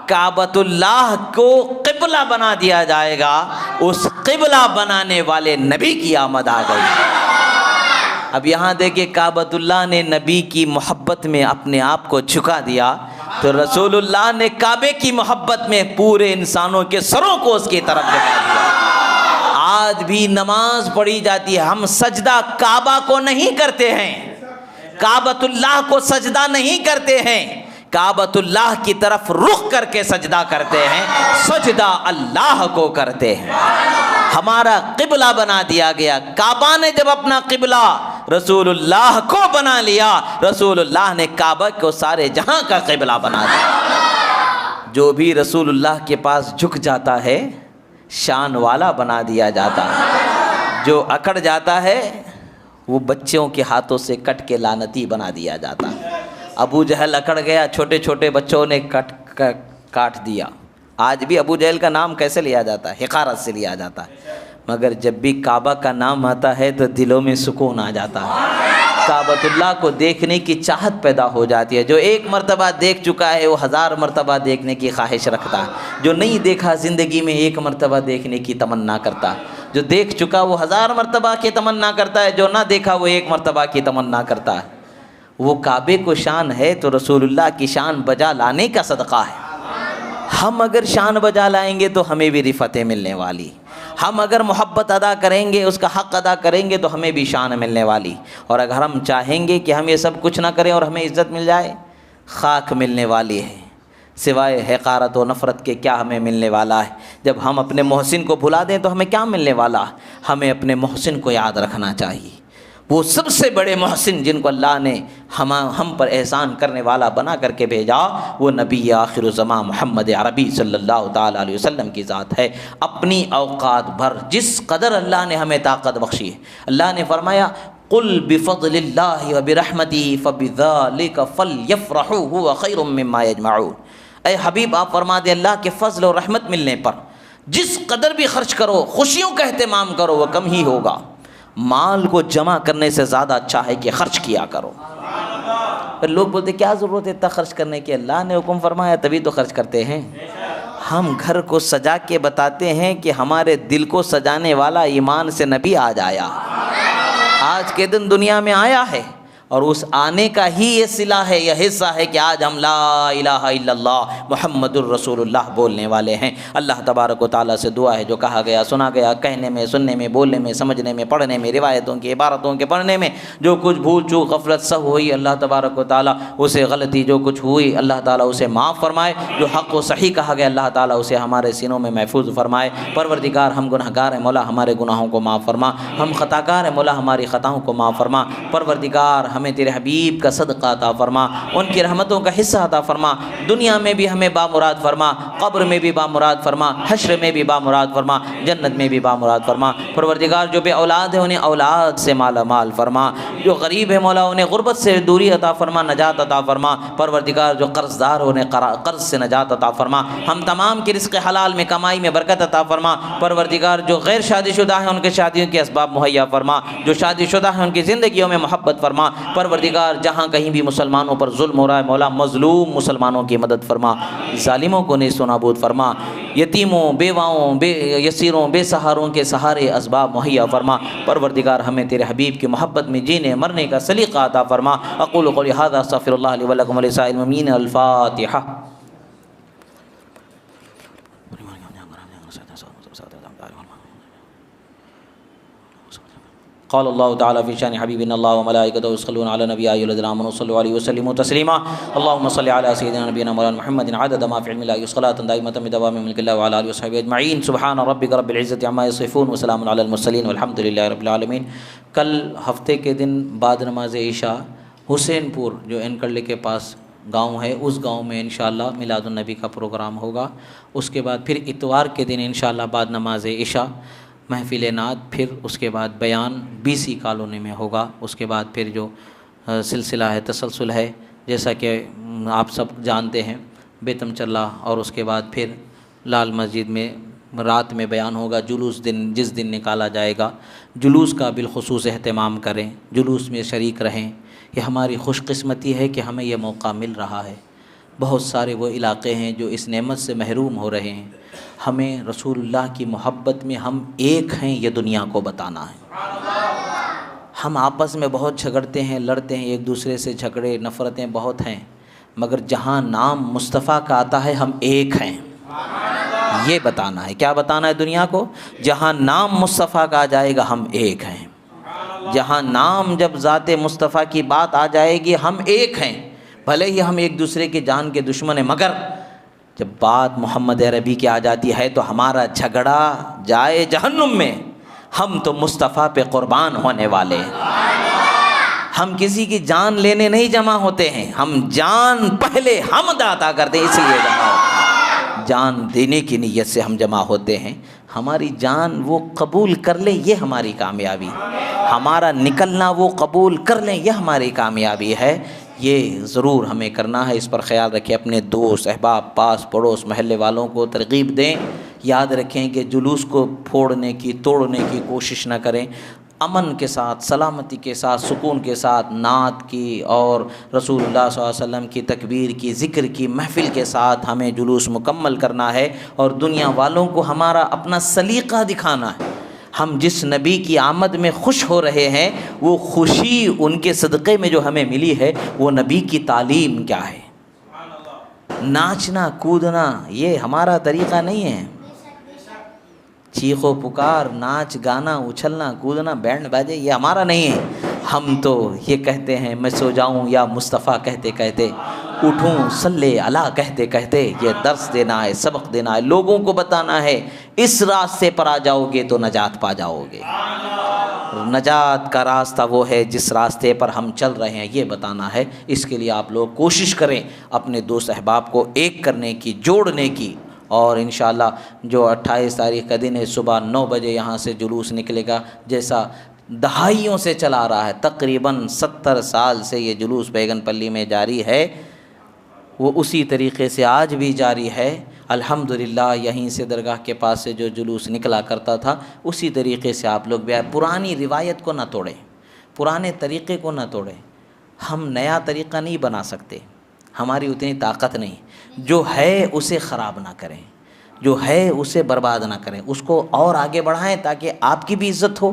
کعبۃ اللہ کو قبلہ بنا دیا جائے گا، اس قبلہ بنانے والے نبی کی آمد آ گئی۔ اب یہاں دیکھیں کعبۃ اللہ نے نبی کی محبت میں اپنے آپ کو جھکا دیا، تو رسول اللہ نے کعبے کی محبت میں پورے انسانوں کے سروں کو اس کی طرف جھکا دیا۔ آج بھی نماز پڑھی جاتی ہے، ہم سجدہ کعبہ کو نہیں کرتے ہیں، کعبۃ اللہ کو سجدہ نہیں کرتے ہیں، کعبۃ اللہ کی طرف رخ کر کے سجدہ کرتے ہیں، سجدہ اللہ کو کرتے ہیں۔ ہمارا قبلہ بنا دیا گیا۔ کعبہ نے جب اپنا قبلہ رسول اللہ کو بنا لیا، رسول اللہ نے کعبہ کو سارے جہاں کا قبلہ بنا دیا۔ جو بھی رسول اللہ کے پاس جھک جاتا ہے شان والا بنا دیا جاتا ہے، جو اکڑ جاتا ہے وہ بچوں کے ہاتھوں سے کٹ کے لعنتی بنا دیا جاتا ہے۔ ابو جہل اکڑ گیا، چھوٹے چھوٹے بچوں نے کاٹ دیا۔ آج بھی ابو جہل کا نام کیسے لیا جاتا ہے؟ حقارت سے لیا جاتا ہے، مگر جب بھی کعبہ کا نام آتا ہے تو دلوں میں سکون آ جاتا ہے۔ کعبۃ اللہ کو دیکھنے کی چاہت پیدا ہو جاتی ہے۔ جو ایک مرتبہ دیکھ چکا ہے وہ 1000 مرتبہ دیکھنے کی خواہش رکھتا ہے، جو نہیں دیکھا زندگی میں ایک مرتبہ دیکھنے کی تمنا کرتا ہے، جو دیکھ چکا وہ 1000 مرتبہ کی تمنا کرتا ہے، جو نہ دیکھا وہ ایک مرتبہ کی تمنا کرتا ہے۔ وہ کعبے کو شان ہے تو رسول اللہ کی شان بجا لانے کا صدقہ ہے۔ ہم اگر شان بجا لائیں گے تو ہمیں بھی رفتیں ملنے والی، ہم اگر محبت ادا کریں گے، اس کا حق ادا کریں گے تو ہمیں بھی شان ملنے والی، اور اگر ہم چاہیں گے کہ ہم یہ سب کچھ نہ کریں اور ہمیں عزت مل جائے، خاک ملنے والی ہے، سوائے حقارت و نفرت کے کیا ہمیں ملنے والا ہے؟ جب ہم اپنے محسن کو بھلا دیں تو ہمیں کیا ملنے والا ہے؟ ہمیں اپنے محسن کو یاد رکھنا چاہیے، وہ سب سے بڑے محسن جن کو اللہ نے ہم پر احسان کرنے والا بنا کر کے بھیجا، وہ نبی آخر الزمان محمد عربی صلی اللہ تعالیٰ علیہ وسلم کی ذات ہے۔ اپنی اوقات بھر جس قدر اللہ نے ہمیں طاقت بخشی ہے، اللہ نے فرمایا قل بفضل اللہ وبرحمتہ فبذلک فلیفرحوا ھو خیر مما یجمعون۔ اے حبیب آپ فرما دیں اللہ کے فضل اور رحمت ملنے پر جس قدر بھی خرچ کرو، خوشیوں کا اہتمام کرو، وہ کم ہی ہوگا۔ مال کو جمع کرنے سے زیادہ اچھا ہے کہ خرچ کیا کرو۔ پھر لوگ بولتے کیا ضرورت ہے اتنا خرچ کرنے کی، اللہ نے حکم فرمایا تبھی تو خرچ کرتے ہیں۔ ہم گھر کو سجا کے بتاتے ہیں کہ ہمارے دل کو سجانے والا ایمان سے نبی آج آیا، آج کے دن دنیا میں آیا ہے، اور اس آنے کا ہی یہ صلہ ہے، یہ حصہ ہے کہ آج ہم لا الہ الا اللہ محمد الرسول اللہ بولنے والے ہیں۔ اللہ تبارک و تعالیٰ سے دعا ہے جو کہا گیا، سنا گیا، کہنے میں، سننے میں، بولنے میں، سمجھنے میں، پڑھنے میں، روایتوں کی عبارتوں کے پڑھنے میں جو کچھ بھول چوک غفلت سہو ہوئی، اللہ تبارک و تعالیٰ اسے غلطی جو کچھ ہوئی اللہ تعالیٰ اسے معاف فرمائے، جو حق و صحیح کہا گیا اللہ تعالیٰ اسے ہمارے سینوں میں محفوظ فرمائے۔ پروردگار ہم گنہگار ہیں، مولا ہمارے گناہوں کو معاف فرما، ہم خطاکار ہیں، مولا ہماری خطاؤں کو معاف فرما۔ پروردگار ہمیں تیرے حبیب کا صدقہ عطا فرما، ان کی رحمتوں کا حصہ عطا فرما، دنیا میں بھی ہمیں بامراد فرما، قبر میں بھی بامراد فرما، حشر میں بھی بامراد فرما، جنت میں بھی بامراد فرما۔ پروردگار جو بے اولاد ہے انہیں اولاد سے مالا مال فرما، جو غریب ہے مولا انہیں غربت سے دوری عطا فرما، نجات عطا فرما۔ پروردگار جو قرض دار ہے انہیں قرض سے نجات عطا فرما، ہم تمام کی رزق حلال میں کمائی میں برکت عطا فرما۔ پروردگار جو غیر شادی شدہ ہیں ان کے شادیوں کے اسباب مہیا فرما، جو شادی شدہ ہیں ان کی زندگیوں میں محبت فرما۔ پروردگار جہاں کہیں بھی مسلمانوں پر ظلم ہو رہا ہے مولا مظلوم مسلمانوں کی مدد فرما، ظالموں کو نیست و نابود فرما، یتیموں، بیواؤں، بے یسیروں، بے سہاروں کے سہارے اسباب مہیا فرما۔ پروردگار ہمیں تیرے حبیب کی محبت میں جینے مرنے کا سلیقہ عطا فرما۔ اقول قولی ھذا استغفر اللہ لی ولکم ولسائر المؤمنین۔ الفاتحہ۔ قال اللہ تعالیٰ فی شان حبیبنا اللہ وملائکتہ یصلون علی النبی یا ایھا الذین آمنوا صلوا علیہ وسلموا تسلیما۔ اللهم صل علی سیدنا نبینا مولانا محمد عدد ما فی علم اللہ صلاۃ دائمۃ بدوام ملک اللہ وعلی آلہ وصحبہ اجمعین۔ سبحان ربک رب العزۃ عما یصفون وسلام علی المرسلین والحمد للہ رب العالمین۔ کل ہفتے کے دن بعد نماز عشاء حسین پور جو انکڑلے کے پاس گاؤں ہے، اس گاؤں میں انشاءاللہ میلاد النبی کا پروگرام ہوگا۔ اس کے بعد پھر اتوار کے دن انشاءاللہ بعد نماز عشاء محفل نعت، پھر اس کے بعد بیان BC کالونی میں ہوگا۔ اس کے بعد پھر جو سلسلہ ہے تسلسل ہے، جیسا کہ آپ سب جانتے ہیں، بیتم چلہ، اور اس کے بعد پھر لال مسجد میں رات میں بیان ہوگا۔ جلوس جس دن نکالا جائے گا، جلوس کا بالخصوص اہتمام کریں، جلوس میں شریک رہیں۔ یہ ہماری خوش قسمتی ہے کہ ہمیں یہ موقع مل رہا ہے۔ بہت سارے وہ علاقے ہیں جو اس نعمت سے محروم ہو رہے ہیں۔ ہمیں رسول اللہ کی محبت میں ہم ایک ہیں یہ دنیا کو بتانا ہے۔ ہم آپس میں بہت جھگڑتے ہیں، لڑتے ہیں، ایک دوسرے سے جھگڑے نفرتیں بہت ہیں، مگر جہاں نام مصطفیٰ کا آتا ہے ہم ایک ہیں، یہ بتانا ہے۔ کیا بتانا ہے دنیا کو؟ جہاں نام مصطفیٰ کا آ جائے گا ہم ایک ہیں۔ جہاں نام جب ذات مصطفیٰ کی بات آ جائے گی ہم ایک ہیں، بھلے ہی ہم ایک دوسرے کی جان کے دشمن ہیں، مگر جب بات محمد عربی کی آ جاتی ہے تو ہمارا جھگڑا جائے جہنم میں، ہم تو مصطفیٰ پہ قربان ہونے والے ہیں۔ ہم کسی کی جان لینے نہیں جمع ہوتے ہیں، ہم جان پہلے حمد عطا کرتے ہیں، اس لیے جمع ہوتے ہیں۔ جان دینے کی نیت سے ہم جمع ہوتے ہیں۔ ہماری جان وہ قبول کر لیں یہ ہماری کامیابی، ہمارا نکلنا وہ قبول کر لیں یہ ہماری کامیابی ہے۔ یہ ضرور ہمیں کرنا ہے، اس پر خیال رکھیں۔ اپنے دوست، احباب، پاس پڑوس، محلے والوں کو ترغیب دیں۔ یاد رکھیں کہ جلوس کو پھوڑنے کی، توڑنے کی کوشش نہ کریں۔ امن کے ساتھ، سلامتی کے ساتھ، سکون کے ساتھ نعت کی اور رسول اللہ صلی اللہ علیہ وسلم کی تکبیر کی، ذکر کی محفل کے ساتھ ہمیں جلوس مکمل کرنا ہے اور دنیا والوں کو ہمارا اپنا سلیقہ دکھانا ہے۔ ہم جس نبی کی آمد میں خوش ہو رہے ہیں، وہ خوشی ان کے صدقے میں جو ہمیں ملی ہے، وہ نبی کی تعلیم کیا ہے۔ ناچنا کودنا یہ ہمارا طریقہ نہیں ہے۔ چیخ و پکار، ناچ گانا، اچھلنا کودنا، بینڈ باجے، یہ ہمارا نہیں ہے۔ ہم تو یہ کہتے ہیں میں سو جاؤں یا مصطفیٰ کہتے کہتے، اٹھوں صلی اللہ کہتے کہتے، یہ درس دینا ہے، سبق دینا ہے، لوگوں کو بتانا ہے اس راستے پر آ جاؤ گے تو نجات پا جاؤ گے۔ نجات کا راستہ وہ ہے جس راستے پر ہم چل رہے ہیں، یہ بتانا ہے۔ اس کے لیے آپ لوگ کوشش کریں اپنے دوست احباب کو ایک کرنے کی، جوڑنے کی، اور انشاءاللہ جو 28 تاریخ کا دن ہے، صبح 9 بجے یہاں سے جلوس نکلے گا، جیسا دہائیوں سے چلا رہا ہے، تقریباً 70 سال سے یہ جلوس بیگن پلی میں جاری ہے، وہ اسی طریقے سے آج بھی جاری ہے۔ الحمدللہ یہیں سے درگاہ کے پاس سے جو جلوس نکلا کرتا تھا، اسی طریقے سے آپ لوگ بھی آئے۔ پرانی روایت کو نہ توڑیں، پرانے طریقے کو نہ توڑیں۔ ہم نیا طریقہ نہیں بنا سکتے، ہماری اتنی طاقت نہیں۔ جو ہے اسے خراب نہ کریں، جو ہے اسے برباد نہ کریں، اس کو اور آگے بڑھائیں تاکہ آپ کی بھی عزت ہو،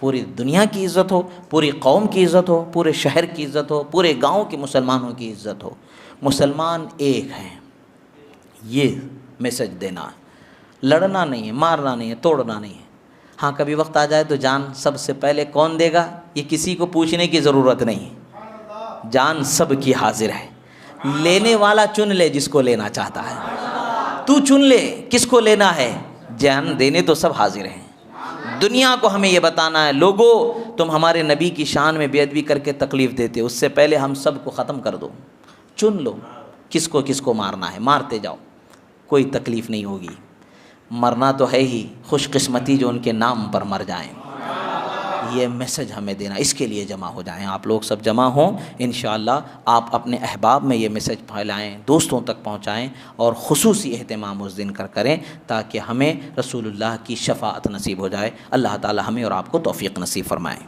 پوری دنیا کی عزت ہو، پوری قوم کی عزت ہو، پورے شہر کی عزت ہو، پورے گاؤں کے مسلمانوں کی عزت ہو۔ مسلمان ایک ہیں، یہ میسج دینا ہے۔ لڑنا نہیں ہے، مارنا نہیں ہے، توڑنا نہیں ہے۔ ہاں کبھی وقت آ جائے تو جان سب سے پہلے کون دے گا، یہ کسی کو پوچھنے کی ضرورت نہیں، جان سب کی حاضر ہے۔ لینے والا چن لے جس کو لینا چاہتا ہے، تو چن لے کس کو لینا ہے، جان دینے تو سب حاضر ہیں۔ دنیا کو ہمیں یہ بتانا ہے، لوگو تم ہمارے نبی کی شان میں بے ادبی کر کے تکلیف دیتے، اس سے پہلے ہم سب کو ختم کر دو، چن لو کس کو مارنا ہے، مارتے جاؤ، کوئی تکلیف نہیں ہوگی۔ مرنا تو ہے ہی، خوش قسمتی جو ان کے نام پر مر جائیں۔ یہ میسج ہمیں دینا، اس کے لیے جمع ہو جائیں، آپ لوگ سب جمع ہوں انشاءاللہ۔ آپ اپنے احباب میں یہ میسج پھیلائیں، دوستوں تک پہنچائیں، اور خصوصی اہتمام اس دن کریں تاکہ ہمیں رسول اللہ کی شفاعت نصیب ہو جائے۔ اللہ تعالی ہمیں اور آپ کو توفیق نصیب فرمائے۔